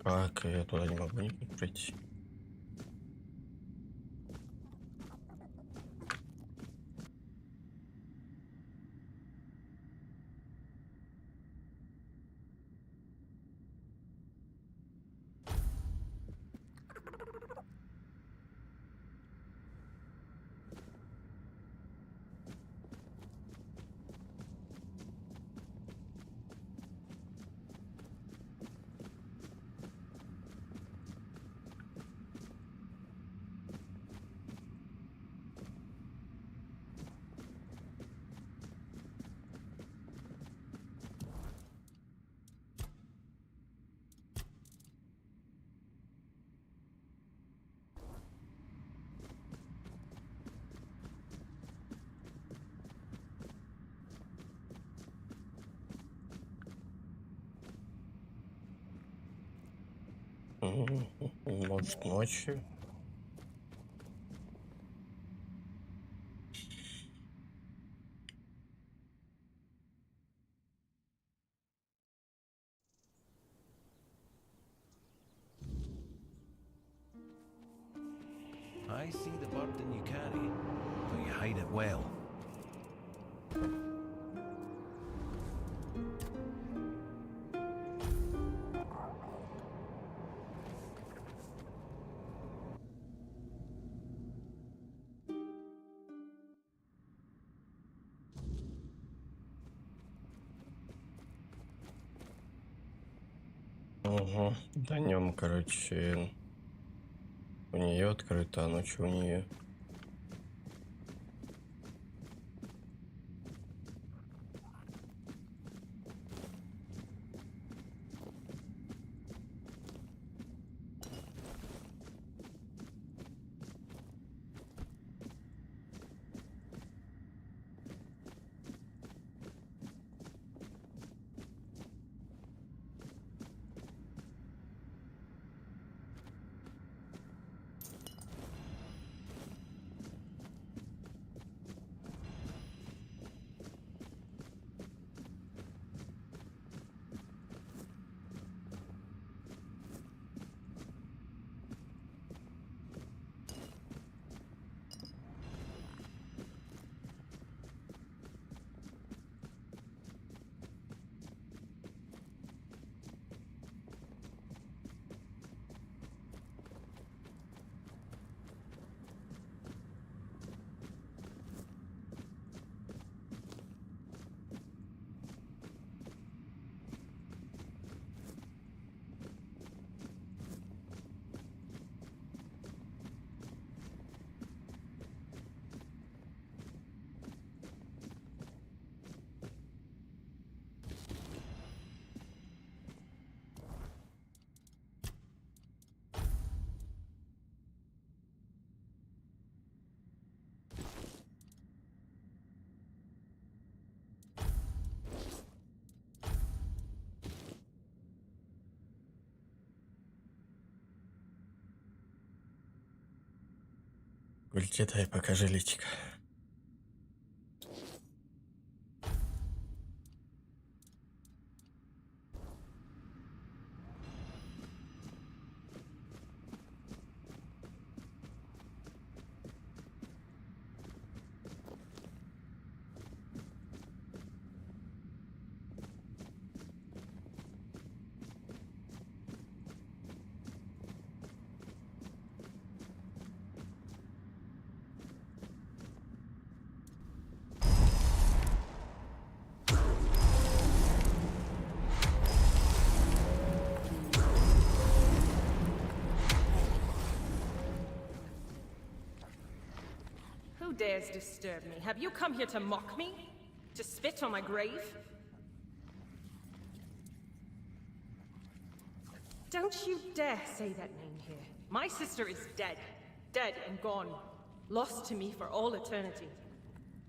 Так, я туда не могу никак пройти. Может, ночью? I see the burden you carry, but you hide it well. Угу. Днем, короче, у нее открыто, а ночью у нее. Улетай, покажи личико. Who dares disturb me? Have you come here to mock me? To spit on my grave? Don't you dare say that name here. My sister is dead. Dead and gone. Lost to me for all eternity.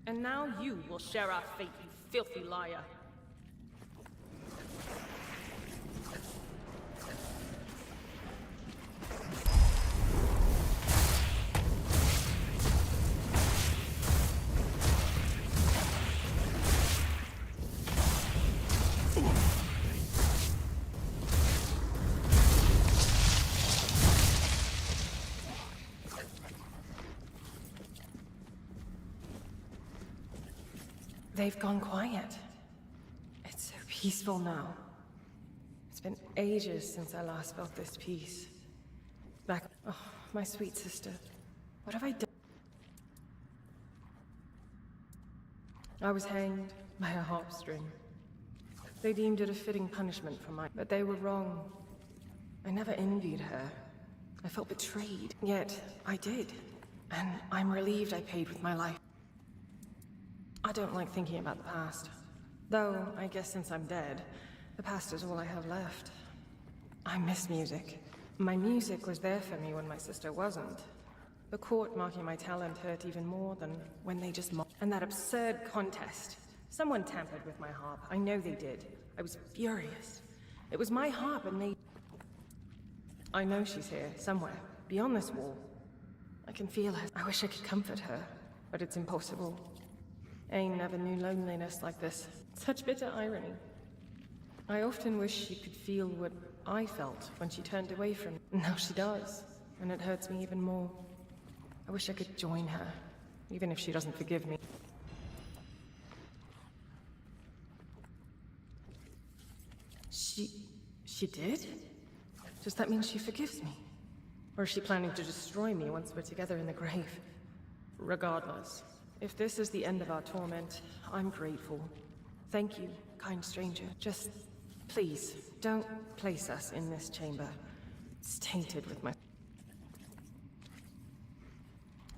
And now you will share our fate, you filthy liar. They've gone quiet. It's so peaceful now. It's been ages since I last felt this peace. Back... Oh, my sweet sister. What have I done? I was hanged by a harp string. They deemed it a fitting punishment for my... But they were wrong. I never envied her. I felt betrayed. Yet, I did. And I'm relieved I paid with my life. I don't like thinking about the past. Though, I guess since I'm dead, the past is all I have left. I miss music. My music was there for me when my sister wasn't. The court marking my talent hurt even more than when they just mocked. And that absurd contest. Someone tampered with my harp. I know they did. I was furious. It was my harp and they... I know she's here, somewhere, beyond this wall. I can feel her. I wish I could comfort her, but it's impossible. Ain never knew loneliness like this. Such bitter irony. I often wish she could feel what I felt when she turned away from me. Now she does, and it hurts me even more. I wish I could join her, even if she doesn't forgive me. She did? Does that mean she forgives me? Or is she planning to destroy me once we're together in the grave? Regardless, if this is the end of our torment, I'm grateful. Thank you, kind stranger. Just, please, don't place us in this chamber. It's tainted with my...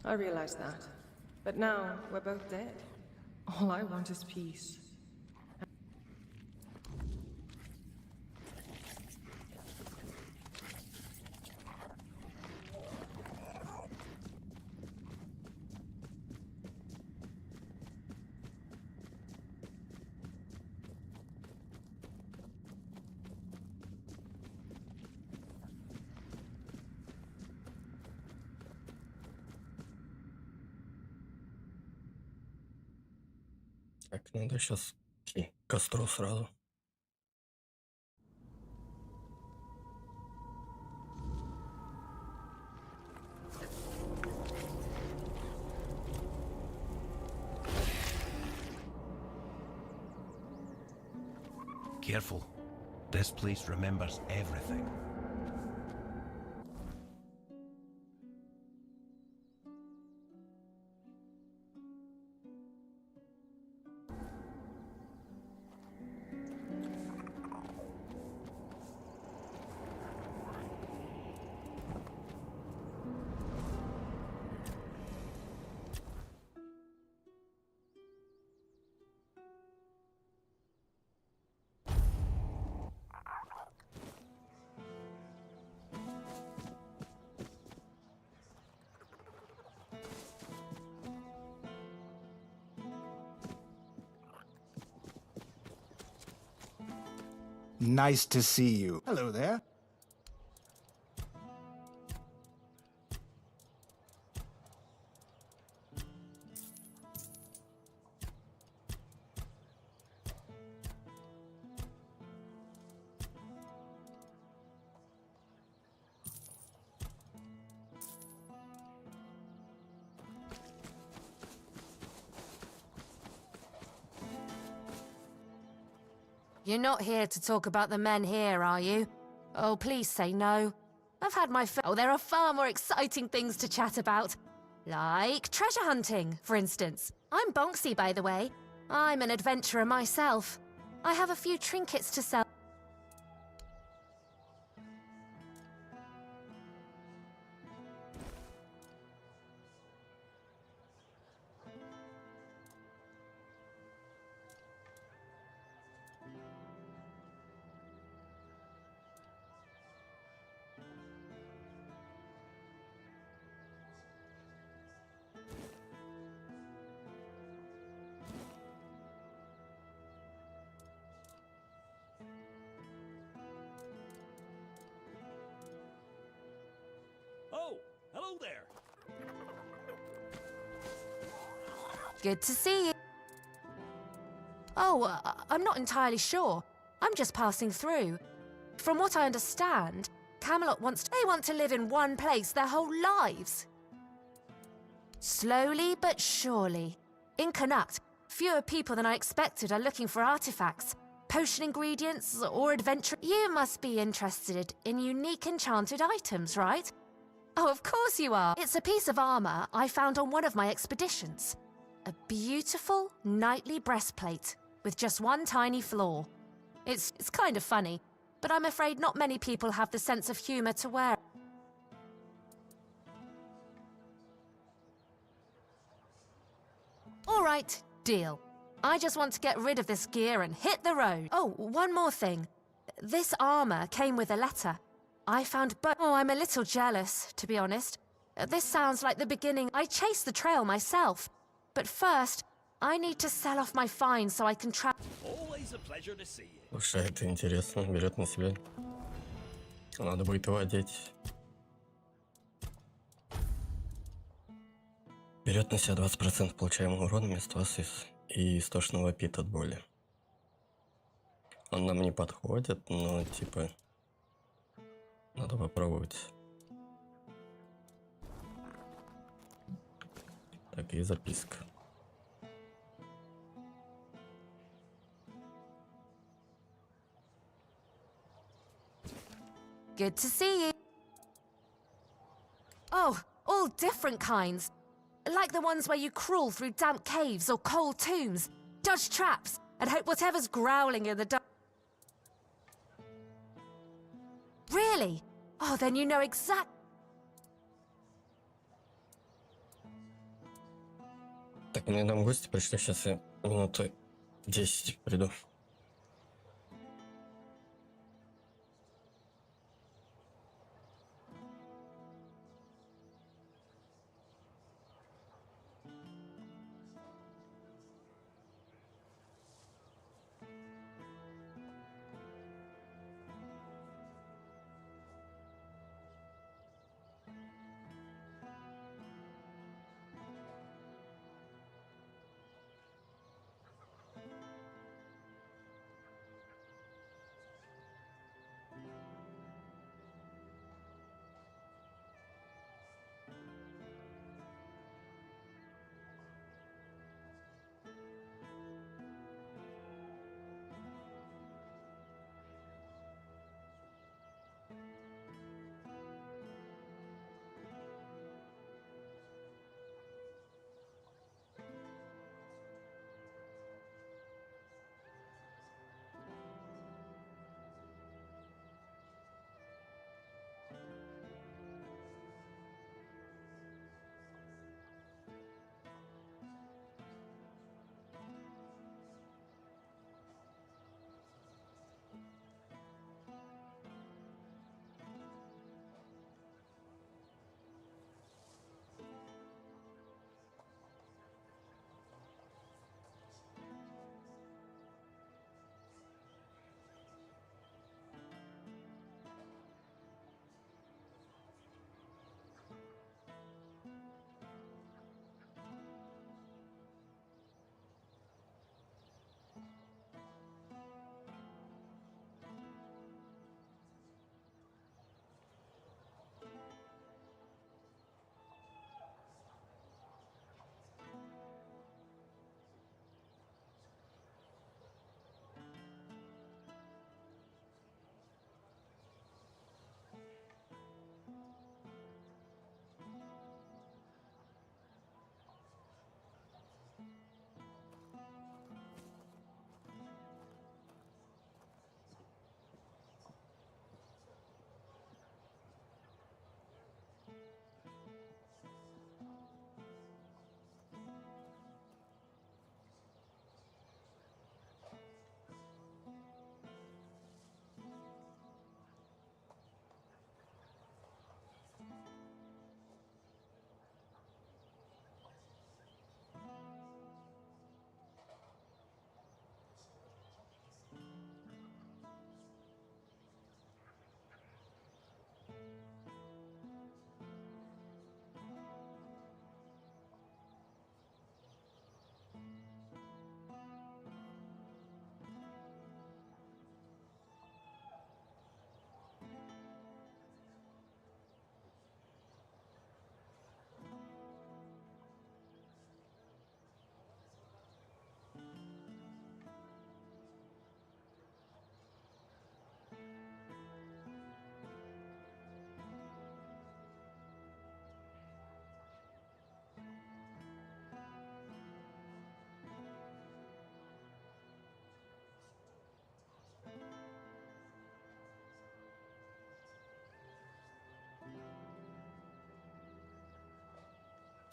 I realize that. But now, we're both dead. All I want is peace. Так, надо сейчас к костру сразу. Careful. This place remembers everything. Nice to see you. Hello there. You're not here to talk about the men here, are you? Oh, please say no. I've had my fill. Oh, there are far more exciting things to chat about. Like treasure hunting, for instance. I'm bonksy, by the way. I'm an adventurer myself. I have a few trinkets to sell. Oh, hello there. Good to see you. Oh, I'm not entirely sure. I'm just passing through. From what I understand, Camelot they want to live in one place their whole lives. Slowly but surely. In Connacht, fewer people than I expected are looking for artifacts, potion ingredients, or adventure. You must be interested in unique enchanted items, right? Oh, of course you are. It's a piece of armor I found on one of my expeditions. A beautiful knightly breastplate with just one tiny flaw. It's kind of funny, but I'm afraid not many people have the sense of humor to wear it. All right, deal. I just want to get rid of this gear and hit the road. Oh, one more thing. This armor came with a letter. I found both. Oh, I'm a little jealous, to be honest. This sounds like the beginning. I chased the trail myself. But first, I need to sell off my finds so I can travel. Always a pleasure to see you. Слушай, это интересно, берет на себя Надо будет его одеть. Берет на себя 20% получаемого урона вместо вас и истошно вопит от боли. Он нам не подходит, но типа надо попробовать. Так, и записка. Good to see you. Oh, all different kinds. Like the ones where you crawl through damp caves or cold tombs, dodge traps, and hope whatever's growling in the dark. Really? Oh, then you know exactly. Так, мне там гости пришли, сейчас я минуты 10 приду.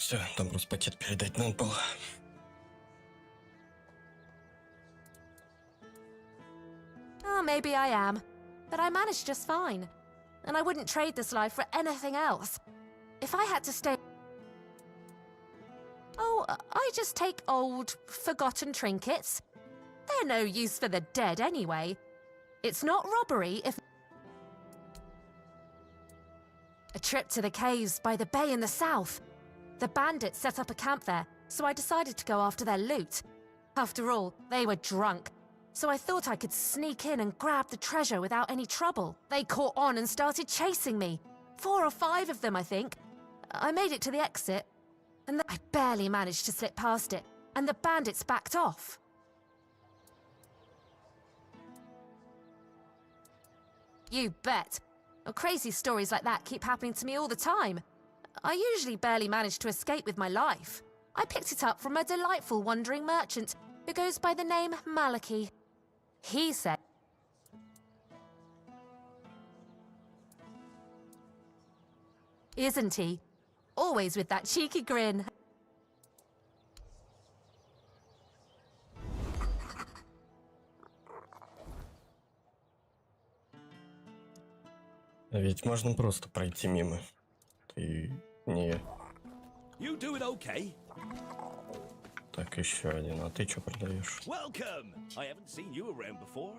Все, там просто пакет передать надо было. Oh, maybe I am. But I managed just fine. And I wouldn't trade this life for anything else. If I had to stay... Oh, I just take old, forgotten trinkets. They're no use for the dead anyway. It's not robbery if... A trip to the caves by the bay in the south. The bandits set up a camp there, so I decided to go after their loot. After all, they were drunk, so I thought I could sneak in and grab the treasure without any trouble. They caught on and started chasing me. 4 or 5 of them, I think. I made it to the exit, and I barely managed to slip past it, and the bandits backed off. You bet. Well, crazy stories like that keep happening to me all the time. I usually barely manage to escape with my life. I picked it up from a delightful wandering merchant who goes by the name Malachi. He said... Isn't he? Always with that cheeky grin. Ведь можно просто пройти мимо. Ты не... You doing okay? Так, еще один. А ты что продаешь? Welcome! I haven't seen you around before.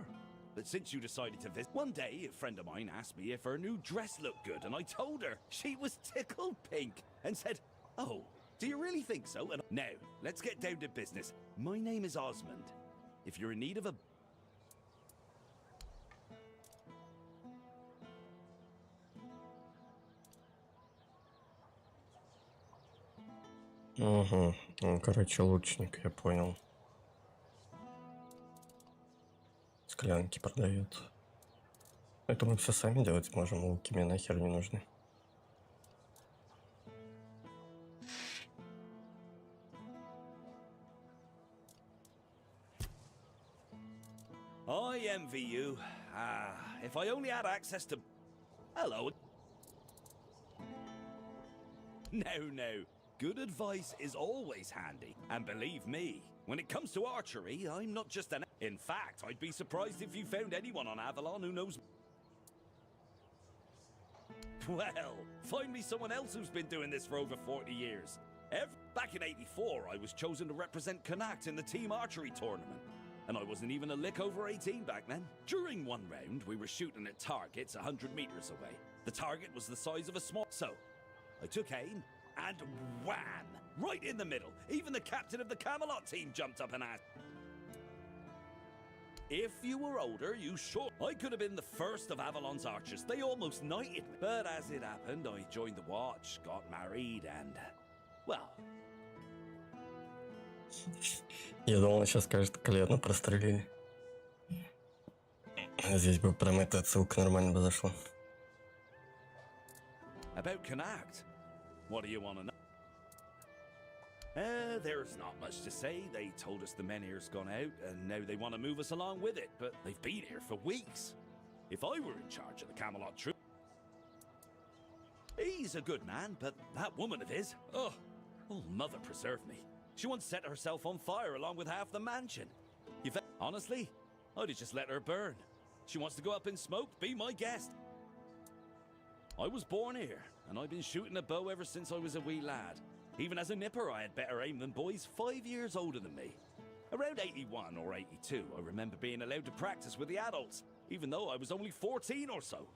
But since you decided to visit, one day a friend of mine asked me if her new dress looked good, and I told her she was tickled pink and said, "Oh, do you really think so?" And now, let's get down to business. My name is Osmond. If you're in need of a... Угу. Он, короче, лучник, я понял. Склянки продает. Это мы все сами делать можем, луки мне нахер не нужны. I envy you. If I only had access to... Hello. No. Good advice is always handy. And believe me, when it comes to archery, I'm not just an... In fact, I'd be surprised if you found anyone on Avalon who knows... Well, find me someone else who's been doing this for over 40 years. Back in '84, I was chosen to represent Connacht in the team archery tournament. And I wasn't even a lick over 18 back then. During one round, we were shooting at targets 100 meters away. The target was the size of a small... So, I took aim, and wham! Right in the middle. Even the captain of the Camelot team jumped up and asked... If you were older, you sure... I could have been the first of Avalon's archers. They almost knighted me. But as it happened, I joined the watch, got married, and... Well... Я думал, он сейчас скажет, колено прострелили. Здесь бы прям эта отсылка нормально бы зашла. About Connacht? What do you want to know? There's not much to say. They told us the men here's gone out, and now they want to move us along with it, but they've been here for weeks. If I were in charge of the Camelot troop... He's a good man, but that woman of his... Oh, mother preserve me. She once set herself on fire along with half the mansion. Honestly, I'd have just let her burn. She wants to go up in smoke, be my guest. I was born here, and I've been shooting a bow ever since I was a wee lad. Even as a nipper, I had better aim than boys 5 years older than me. Around 81 or 82, I remember being allowed to practice with the adults, even though I was only 14 or so.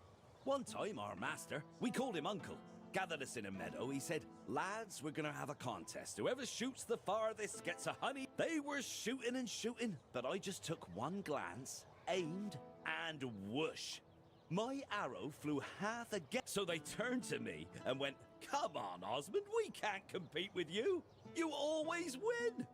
One time, our master, we called him Uncle, gathered us in a meadow. He said, "Lads, we're gonna have a contest. Whoever shoots the farthest gets a honey." They were shooting and shooting, but I just took one glance, aimed, and whoosh. My arrow flew half again. So they turned to me and went, "Come on, Osmond, we can't compete with you. You always win."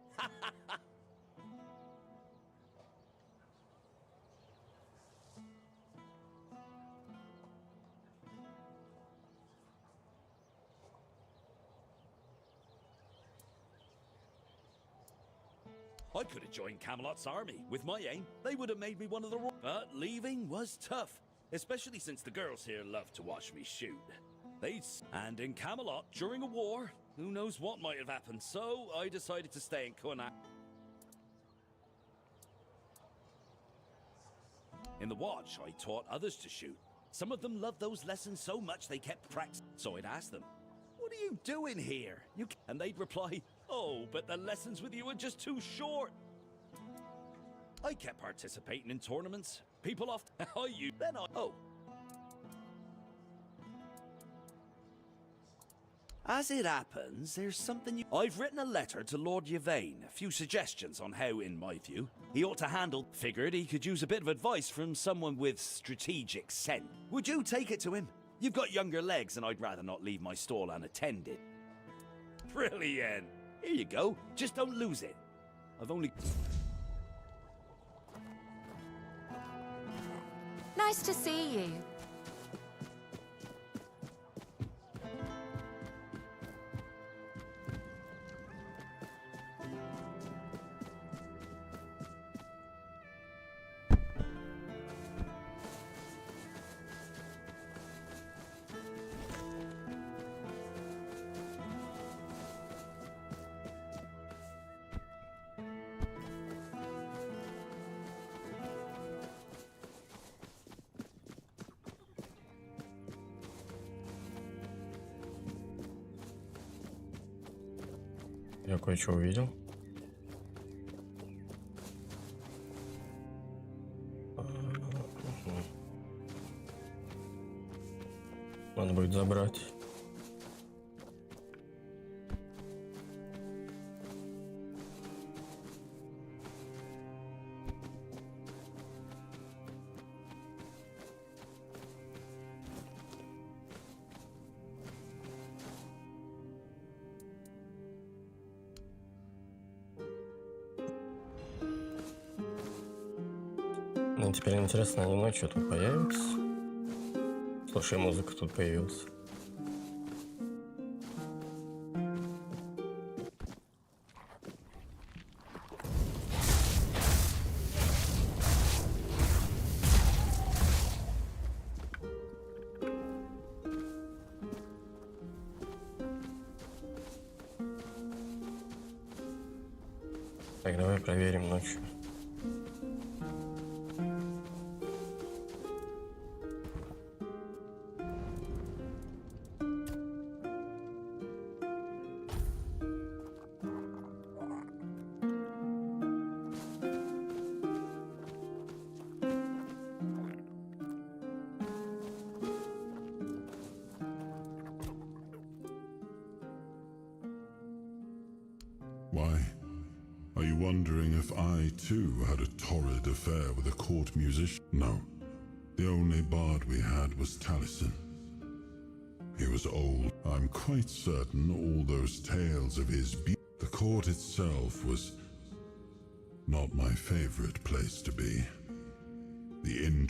I could have joined Camelot's army. With my aim, they would have made me one of the... But leaving was tough, especially since the girls here love to watch me shoot. And in Camelot, during a war, who knows what might have happened, so I decided to stay in Connacht. In the watch, I taught others to shoot. Some of them loved those lessons so much they kept practicing. So I'd ask them, "What are you doing here?" And they'd reply, "Oh, but the lessons with you are just too short." I kept participating in tournaments. People often... As it happens, there's something I've written a letter to Lord Yvain, a few suggestions on how, in my view, he ought to handle. Figured he could use a bit of advice from someone with strategic sense. Would you take it to him? You've got younger legs, and I'd rather not leave my stall unattended. Brilliant! Here you go. Just don't lose it. I've only... Nice to see you. Я кое-что увидел. Надо будет забрать. Ну, теперь интересно, они ночью тут появятся? Слушай, музыка тут появилась. Так, давай проверим ночью. Why? Are you wondering if I, too, had a torrid affair with a court musician? No. The only bard we had was Taliesin. He was old. I'm quite certain all those tales of his the court itself was not my favorite place to be. The inn...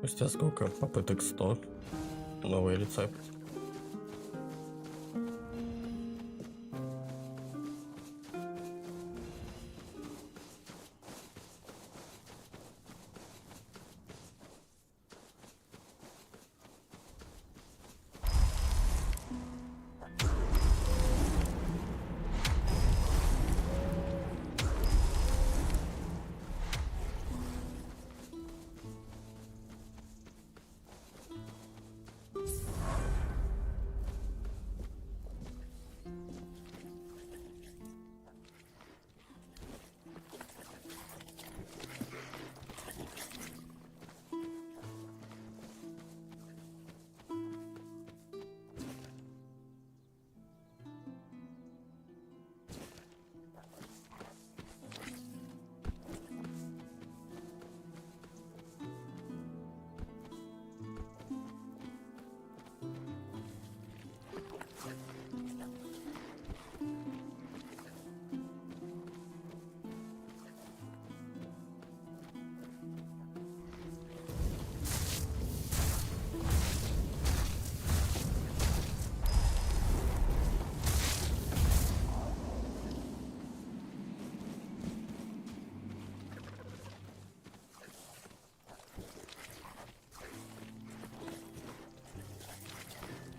Спустя сколько? Попыток 100. Новый рецепт.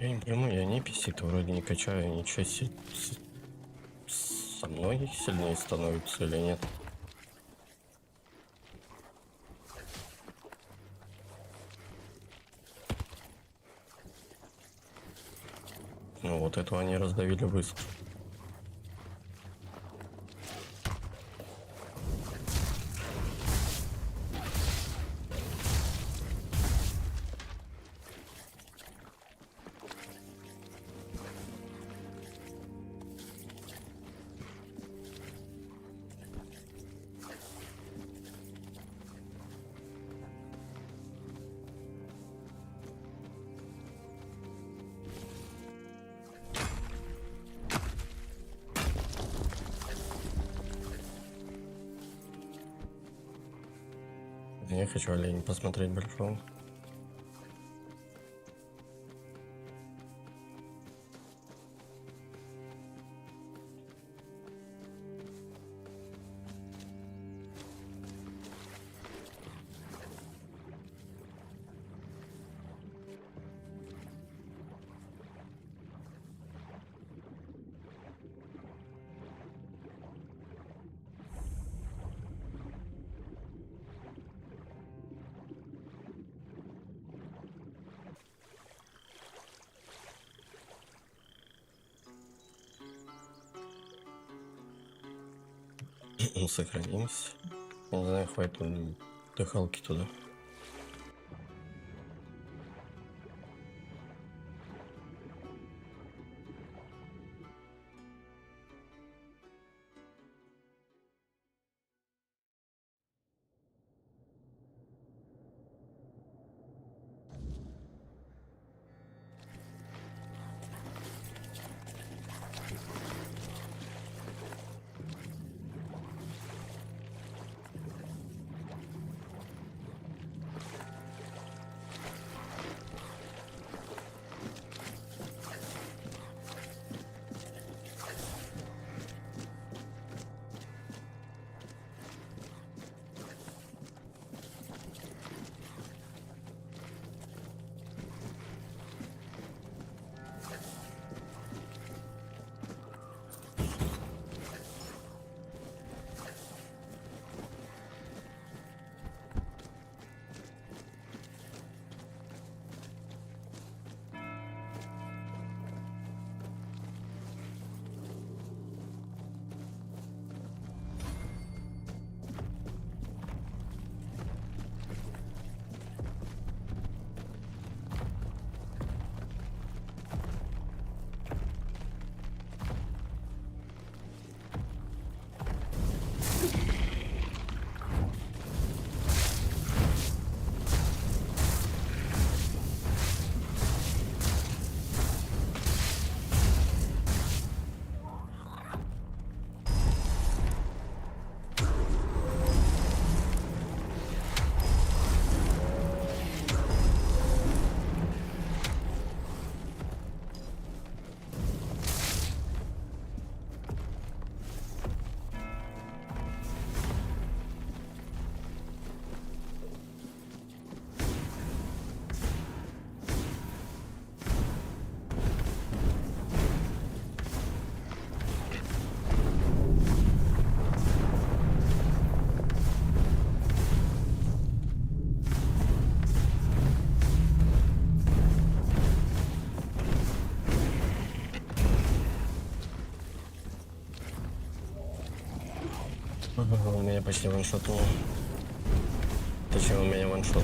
Я не пойму, я не PC-то вроде не качаю, ничего со мной сильнее становится или нет? Ну вот этого они раздавили быстро. Я хочу олень посмотреть большого. Сохранимся. Не знаю, хватит дыхалки туда. Он меня почти ваншотнул. Точнее, он меня ваншотнул.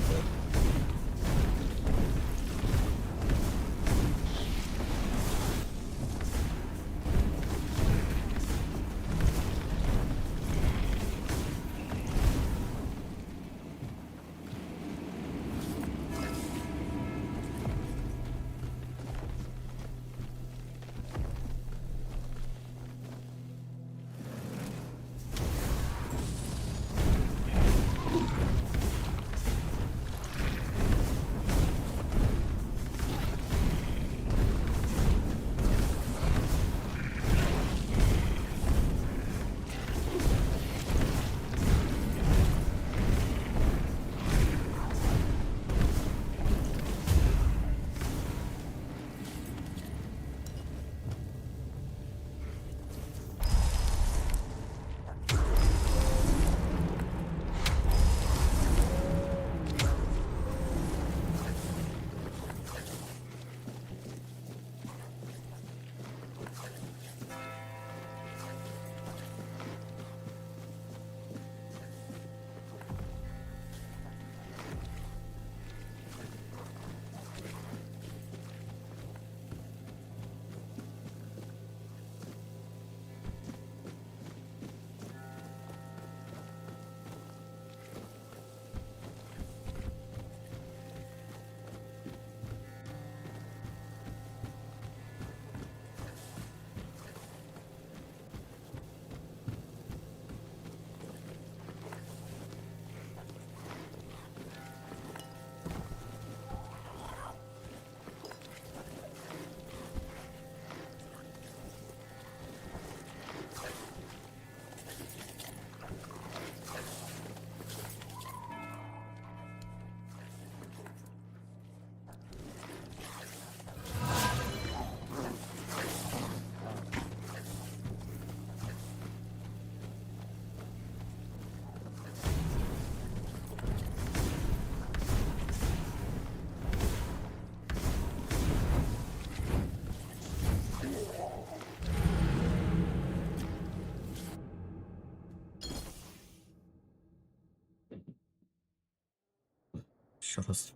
еще раз.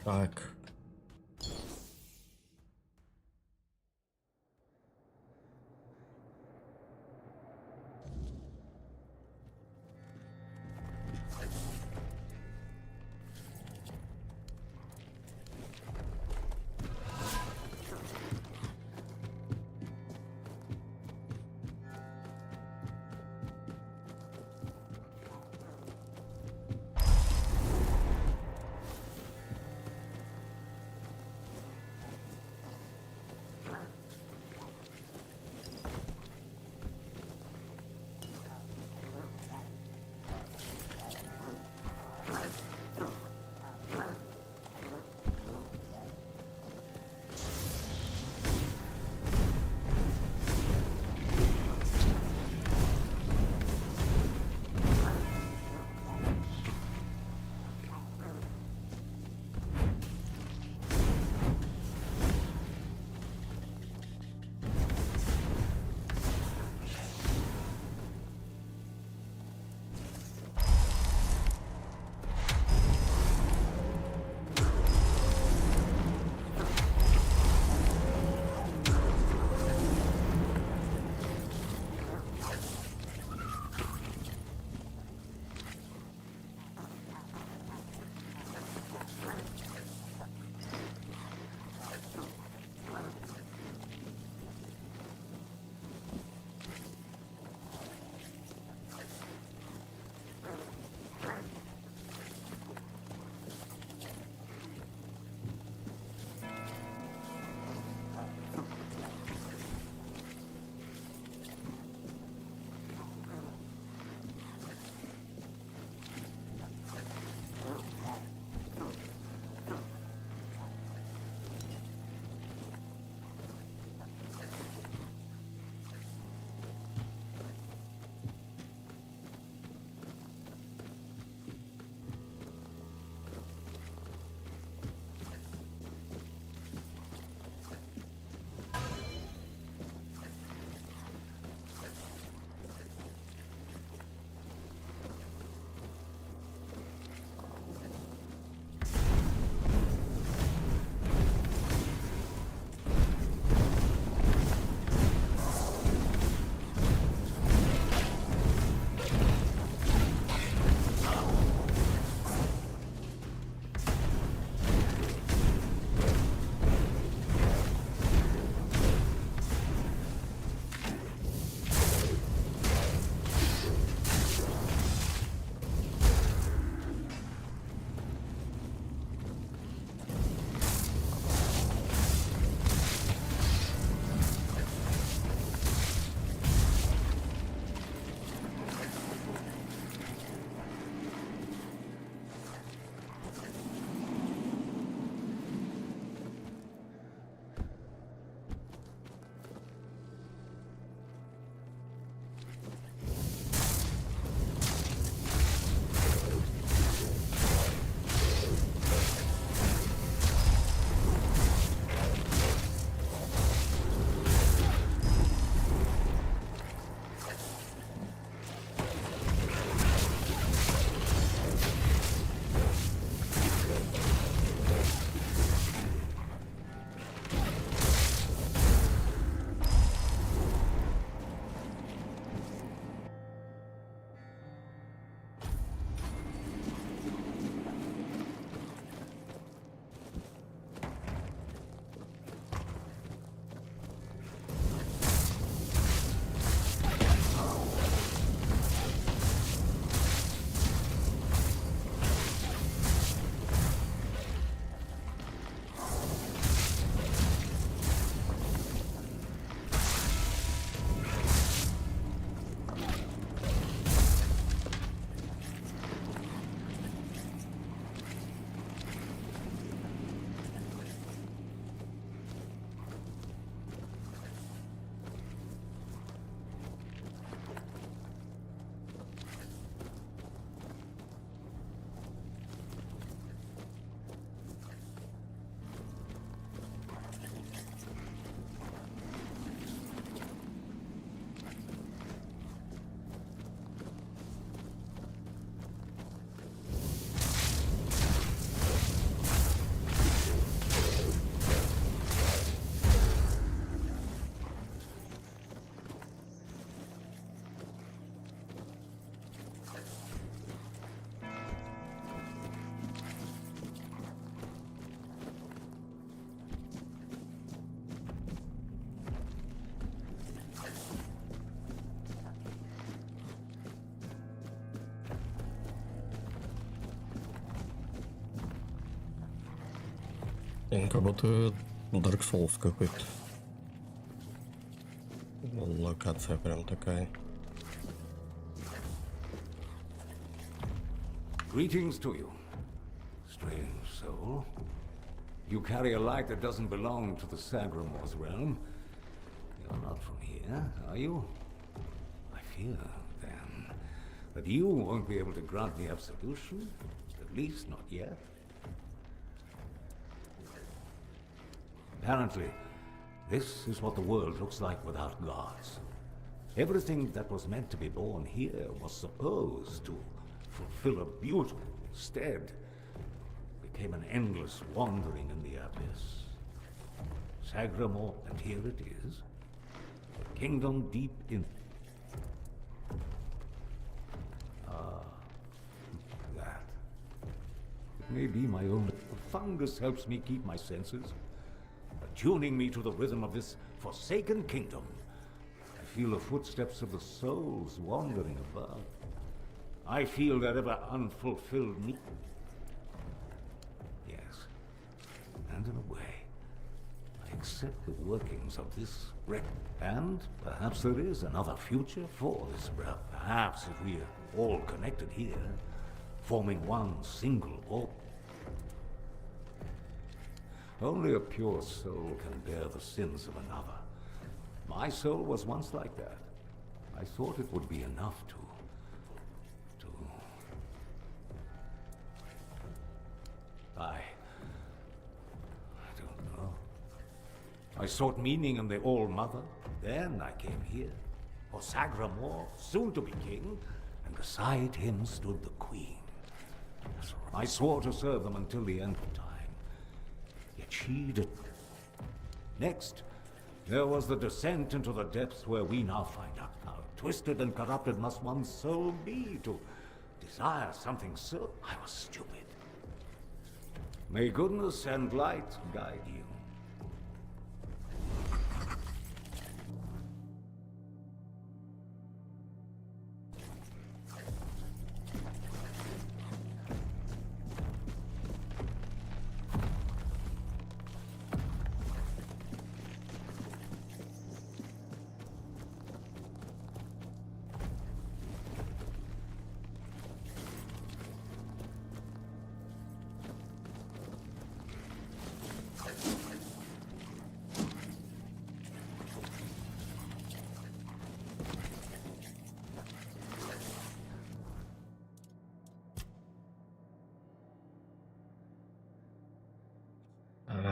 Так. Как будто Dark Souls какой-то. Локация прям такая. Greetings to you, strange soul. You carry a light that doesn't belong to the Sagramor's realm. You're not from here, are you? I fear, then, that you won't be able to grant me absolution, at least not yet. Apparently, this is what the world looks like without gods. Everything that was meant to be born here was supposed to fulfill a beautiful instead became an endless wandering in the abyss. Sagramor, and here it is, a kingdom deep in... That. It may be my own... The fungus helps me keep my senses, attuning me to the rhythm of this forsaken kingdom. I feel the footsteps of the souls wandering above. I feel their ever unfulfilled need. Yes, and in a way, I accept the workings of this wreck. And perhaps there is another future for this realm. Perhaps if we are all connected here, forming one single orb. Only a pure soul can bear the sins of another. My soul was once like that. I thought it would be enough to I don't know. I sought meaning in the All-Mother. Then I came here, for Sagramor, soon to be king, and beside him stood the Queen. I swore to serve them until the end of time. Yet she did. Next, there was the descent into the depths where we now find out how twisted and corrupted must one's soul be to desire something so... I was stupid. May goodness and light guide you.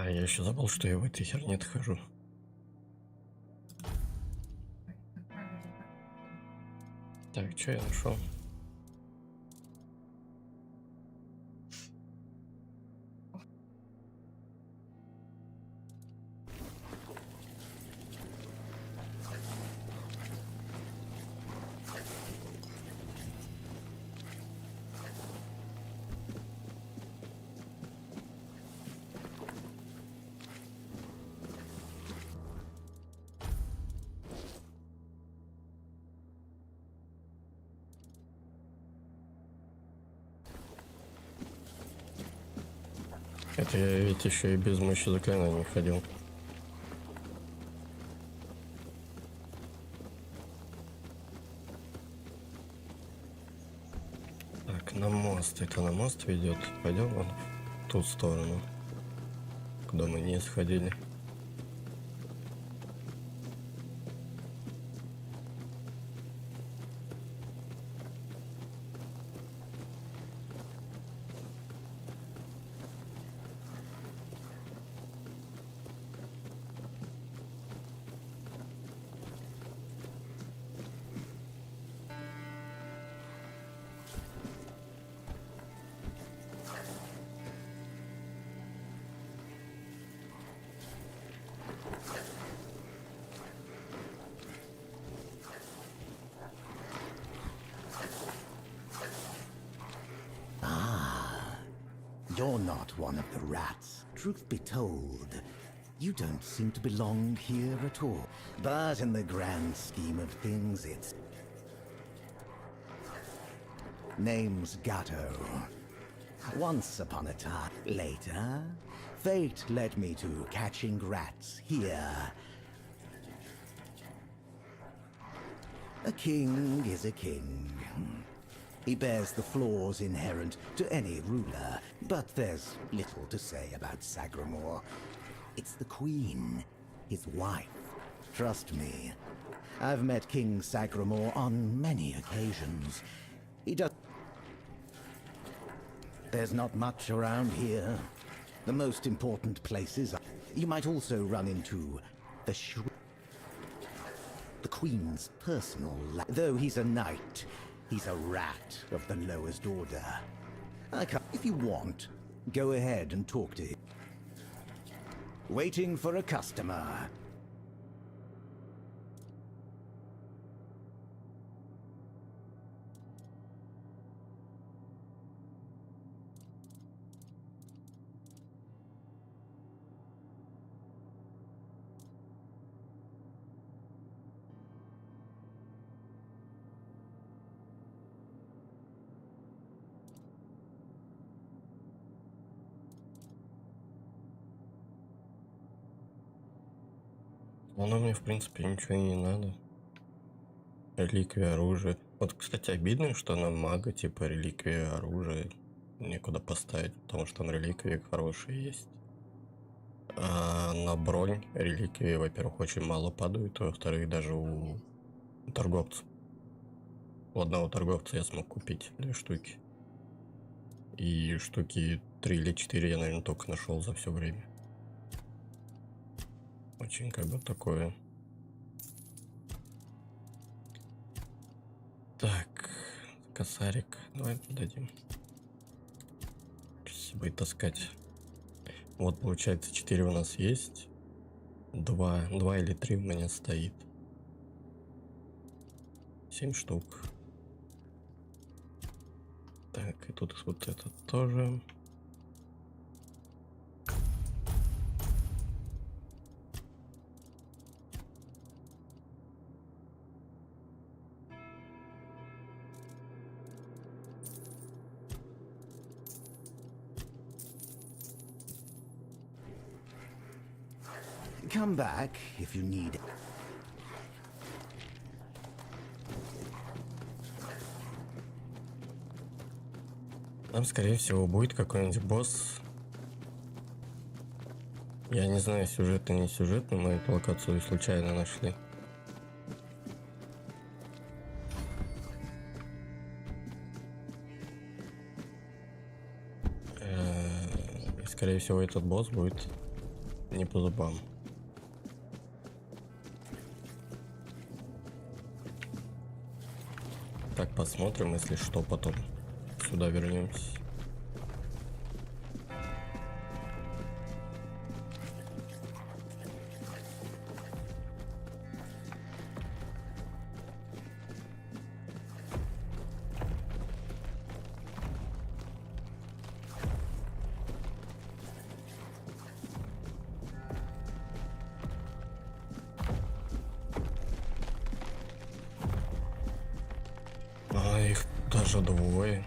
Я еще забыл, что я в этой херне хожу. Так, что я нашел? Это я ведь еще и без мощи заклинаний ходил. Так, на мост. Это на мост ведет. Пойдем вон в ту сторону, куда мы не сходили. You're not one of the rats. Truth be told, you don't seem to belong here at all. But in the grand scheme of things, it's... Name's Gatto. Once upon a time. Later, Fate led me to catching rats here. A king is a king. He bears the flaws inherent to any ruler, but there's little to say about Sagramore. It's the queen, his wife. Trust me, I've met King Sagramore on many occasions. He does... There's not much around here. The most important places are... You might also run into the Queen's personal... Though he's a knight, he's a rat of the lowest order. I can't... If you want, go ahead and talk to him. Waiting for a customer. Оно мне, в принципе, ничего и не надо. Реликвия, оружие. Вот, кстати, обидно, что на мага, типа, реликвия, оружие некуда поставить, потому что на реликвии хорошие есть. А на бронь реликвии, во-первых, очень мало падают, а во-вторых, даже у торговца. У одного торговца я смог купить 2 штуки. И штуки 3 или 4 я, наверное, только нашел за все время. Очень как бы такое. Так, косарик. Давай дадим. Сейчас будет таскать. Вот получается 4 у нас есть. 2 или 3 у меня стоит. 7 штук. Так, и тут вот это тоже. Come back if you need it. Там, скорее всего, будет какой-нибудь босс. Я не знаю, сюжетный, не сюжетный, мы эту локацию случайно нашли. И, скорее всего, этот босс будет не по зубам. Так, посмотрим, если что, потом сюда вернемся. А их даже 2.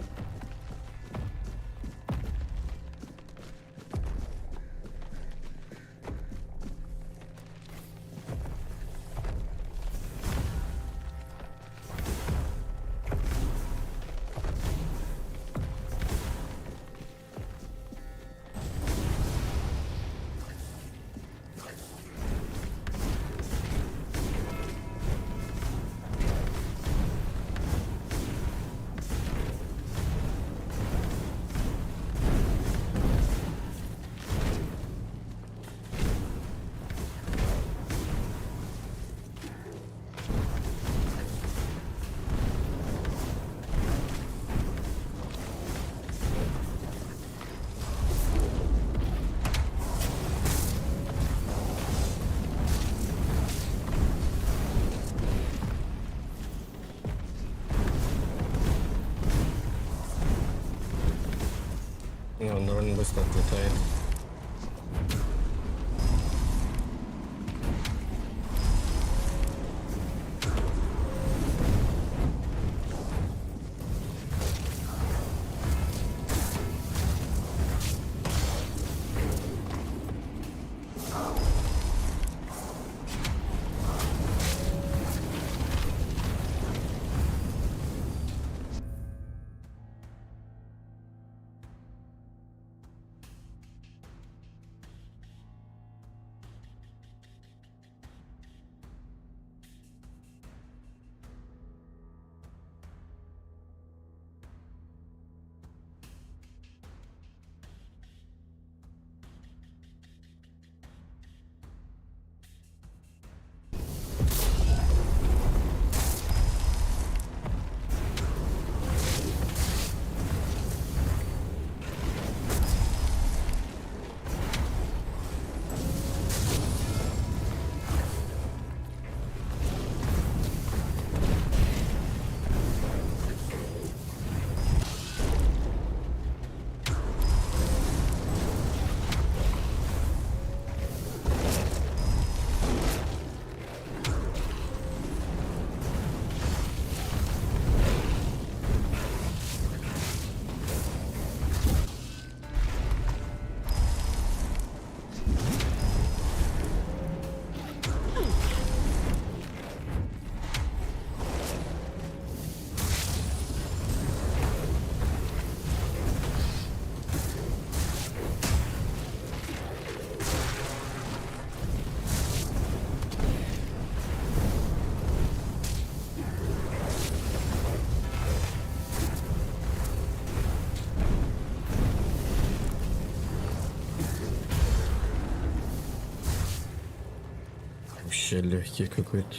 вообще легкий какой-то.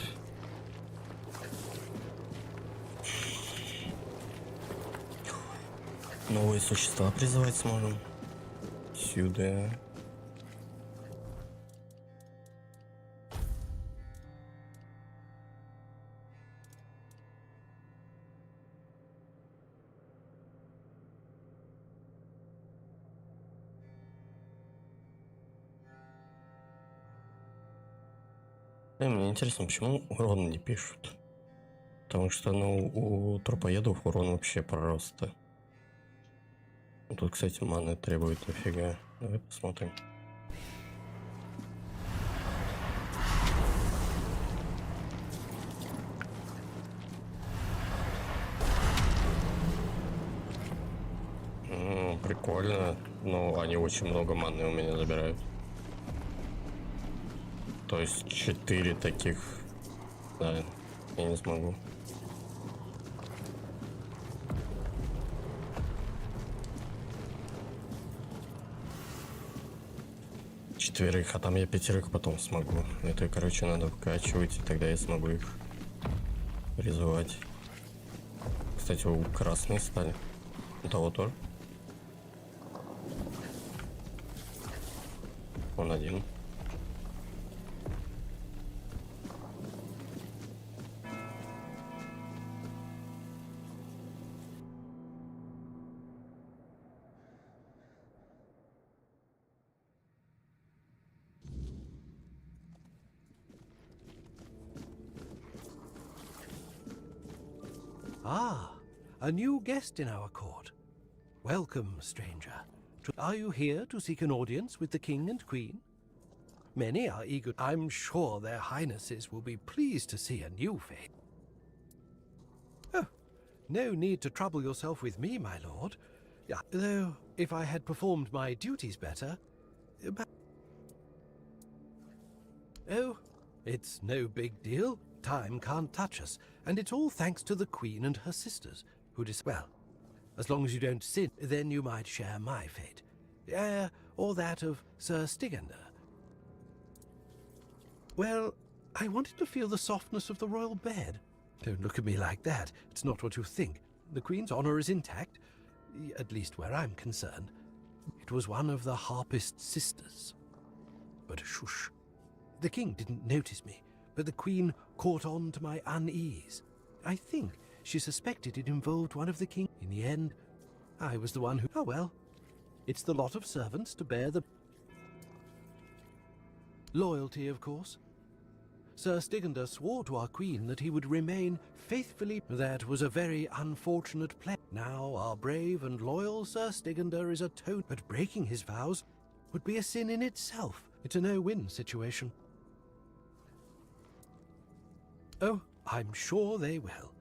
Новые существа призывать сможем. Сюда. Мне интересно, почему урон не пишут? Потому что, ну, у трупоедов урон вообще просто. Тут, кстати, маны требует дофига. Давай посмотрим. Прикольно. Но они очень много маны у меня забирают. То есть 4 таких. Да, я не смогу. Четверых, а там я 5 потом смогу. Это, короче, надо вкачивать, и тогда я смогу их призывать. Кстати, у красные стали. У того тоже. Он один. Ah, a new guest in our court. Welcome, stranger. Are you here to seek an audience with the king and queen? Many are eager. I'm sure their highnesses will be pleased to see a new face. Oh, no need to trouble yourself with me, my lord. Though, if I had performed my duties better... Oh, it's no big deal. Time can't touch us, and it's all thanks to the Queen and her sisters, who well, as long as you don't sin, then you might share my fate. Or that of Sir Stigender. Well, I wanted to feel the softness of the royal bed. Don't look at me like that. It's not what you think. The Queen's honor is intact, at least where I'm concerned. It was one of the harpist sisters. But shush. The King didn't notice me, but the Queen caught on to my unease. I think she suspected it involved one of the king. In the end, I was the one who... Oh well, it's the lot of servants to bear the... Loyalty, of course. Sir Stigender swore to our Queen that he would remain faithfully... That was a very unfortunate play. Now our brave and loyal Sir Stigender is a toad, but breaking his vows would be a sin in itself. It's a no-win situation. Oh, I'm sure they will.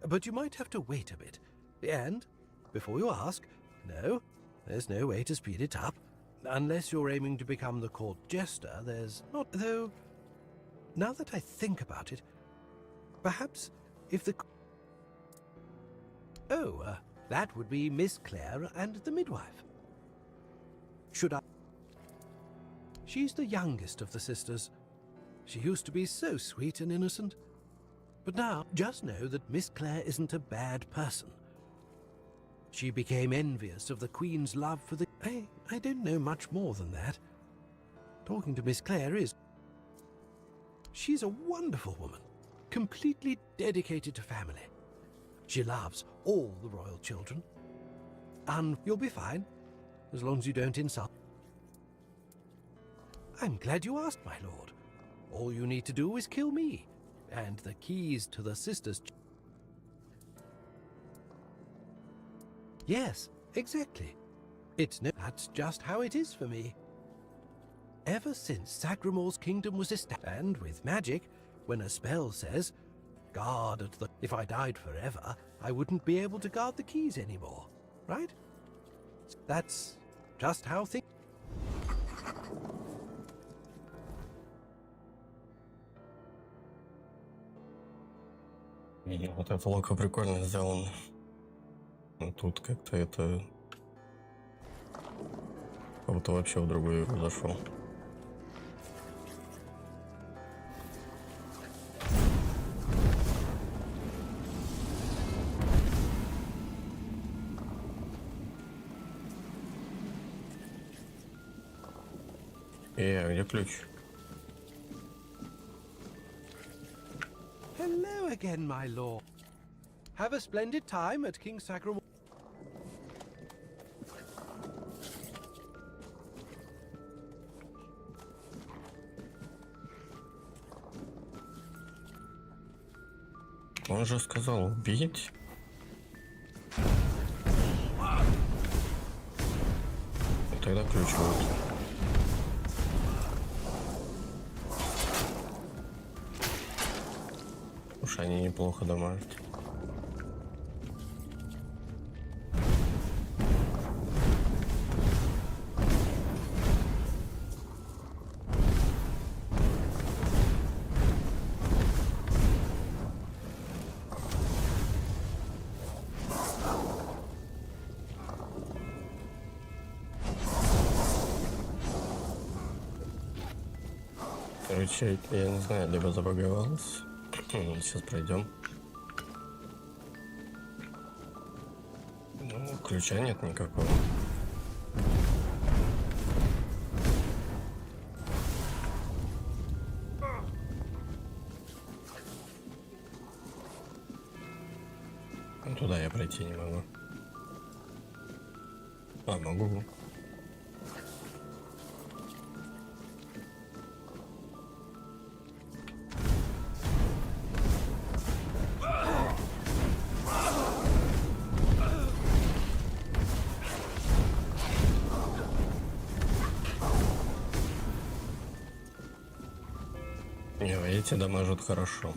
But you might have to wait a bit. And, before you ask, no, there's no way to speed it up. Unless you're aiming to become the court jester, there's not, though... Now that I think about it, perhaps if the... Oh, that would be Miss Clare and the midwife. Should I... She's the youngest of the sisters. She used to be so sweet and innocent. But now, just know that Miss Clare isn't a bad person. She became envious of the Queen's love for the... I don't know much more than that. Talking to Miss Clare is... She's a wonderful woman, completely dedicated to family. She loves all the royal children. And you'll be fine, as long as you don't insult. I'm glad you asked, my lord. All you need to do is kill me. And the keys to the sisters... Yes, exactly. That's just how it is for me. Ever since Sagramor's kingdom was established, and with magic, when a spell says, guard at the... If I died forever, I wouldn't be able to guard the keys anymore, right? That's just how things... Вот это локо прикольно сделано. Тут как-то это... Как будто вообще в другую игру зашел. Где ключ? Hello again, my lord. Have a splendid time at King Sagramore. Он же сказал убить. И тогда ключ вот. Уж они неплохо дамажат. Короче, я не знаю, либо забаговался. Сейчас пройдем. Ну, ключа нет никакого. Туда я пройти не могу. А, могу. Эти дамажат хорошо.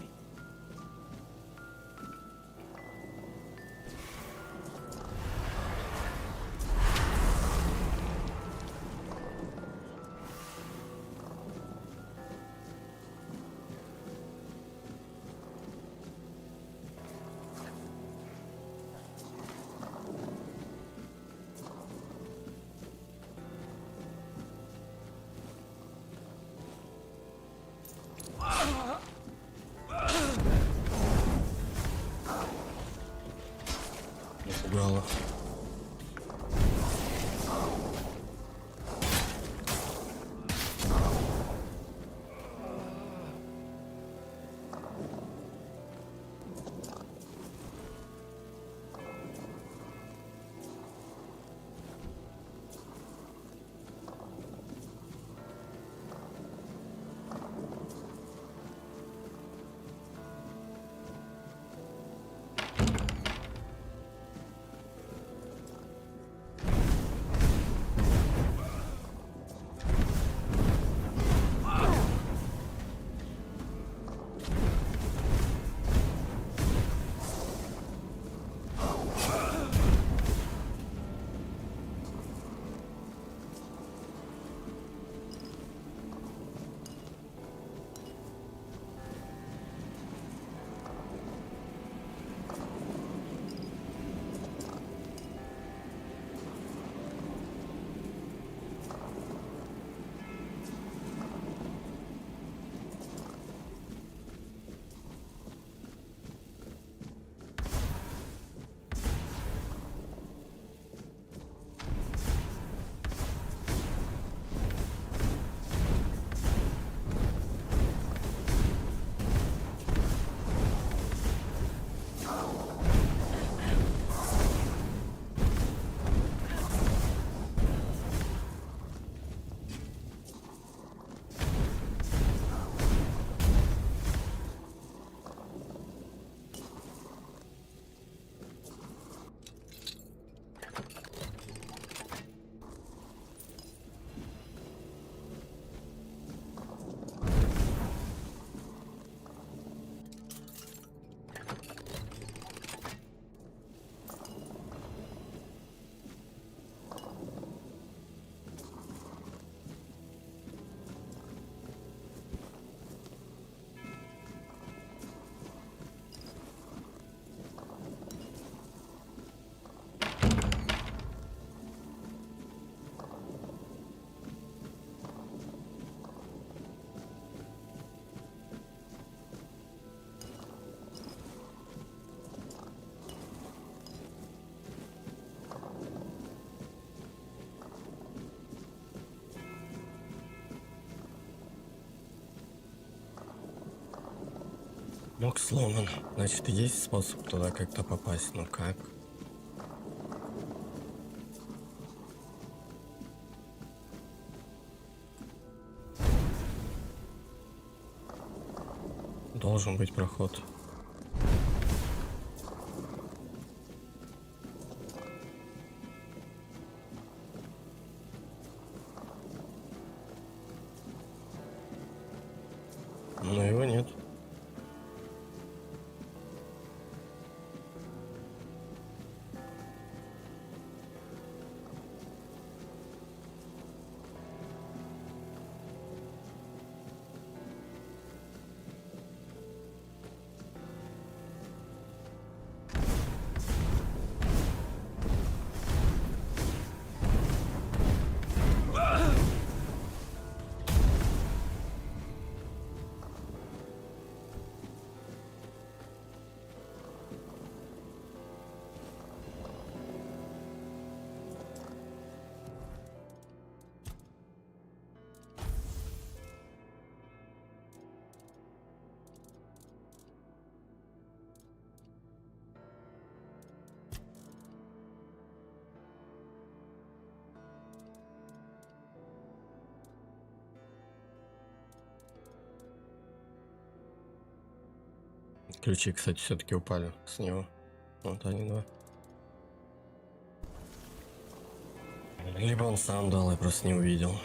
Блок сломан. Значит, есть способ туда как-то попасть, но как? Должен быть проход. Но его нет. Ключи, кстати, все-таки упали с него. Вот они два. Либо он сам дал, я просто не увидел.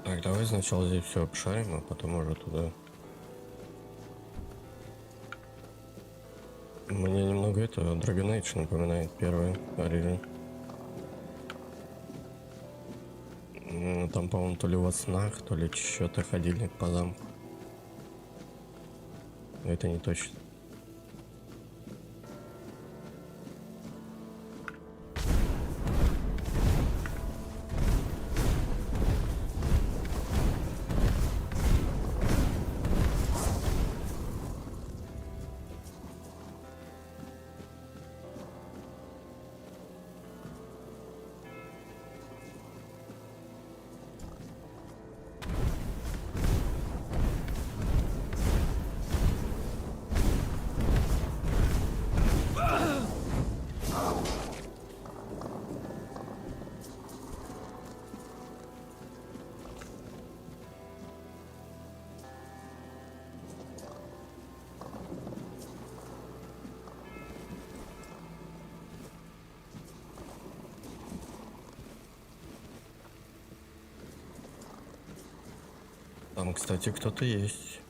Так, давай сначала здесь все обшарим, а потом уже туда. Мне немного это Dragon Age напоминает первый оригин. Там, по-моему, то ли во снах, то ли что-то ходили по замку. Но это не точно. Там, кстати, кто-то есть.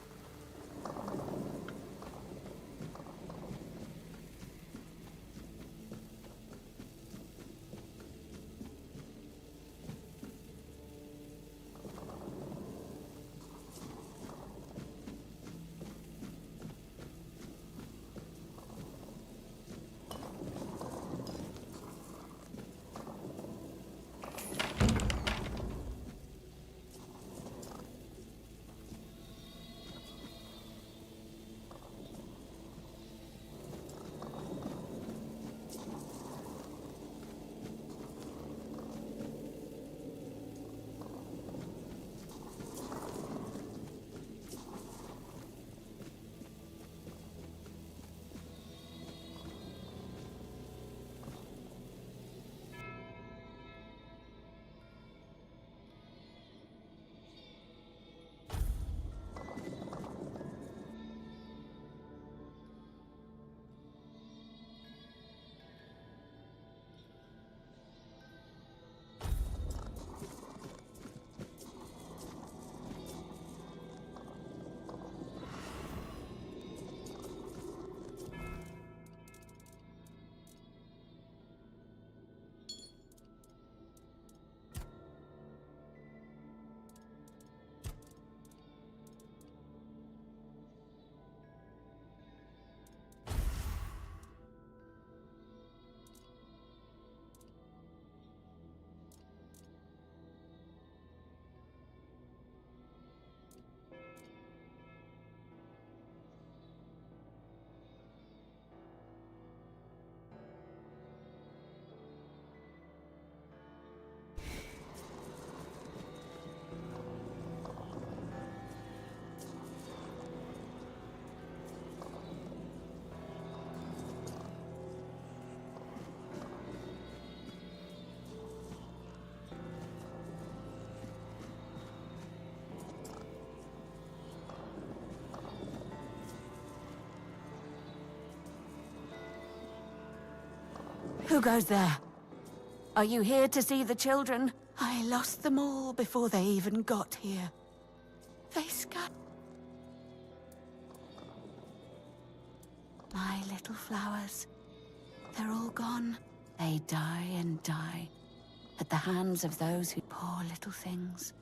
Who goes there? Are you here to see the children? I lost them all before they even got here. They scattered. My little flowers. They're all gone. They die and die. At the hands of those who... Poor little things.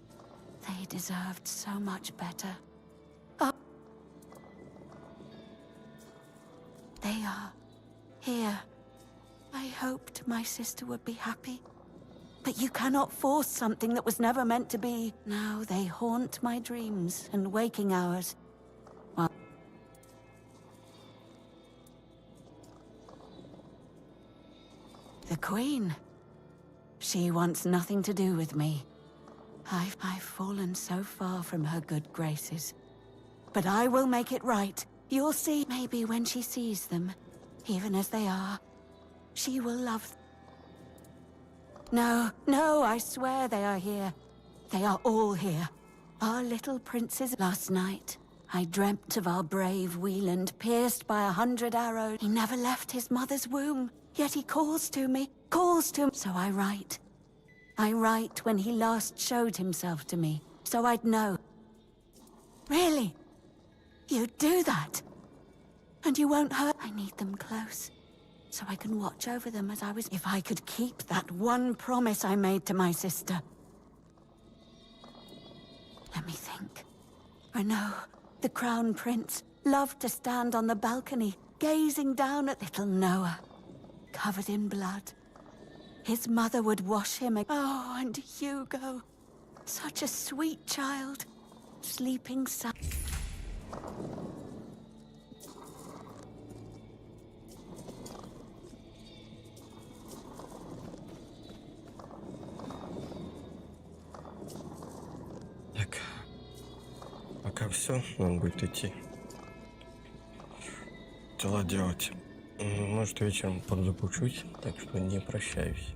They deserved so much better. Oh. They are here. I hoped my sister would be happy. But you cannot force something that was never meant to be. Now they haunt my dreams and waking hours. Well, the Queen. She wants nothing to do with me. I've fallen so far from her good graces. But I will make it right. You'll see. Maybe when she sees them, even as they are, she will love them. No, I swear they are here. They are all here. Our little princes. Last night, I dreamt of our brave Wieland pierced by 100 arrows. He never left his mother's womb, yet he calls to me. So I write. I write when he last showed himself to me, so I'd know. Really? You'd do that? And you won't hurt? I need them close, so I can watch over them as I was... If I could keep that one promise I made to my sister. Let me think. Renaud, the Crown Prince, loved to stand on the balcony, gazing down at little Noah, covered in blood. His mother would wash him. Oh, and Hugo, such a sweet child, sleeping so... Так, пока все, нам будет идти. Дела делать. Может, вечером подзапущусь, так что не прощаюсь.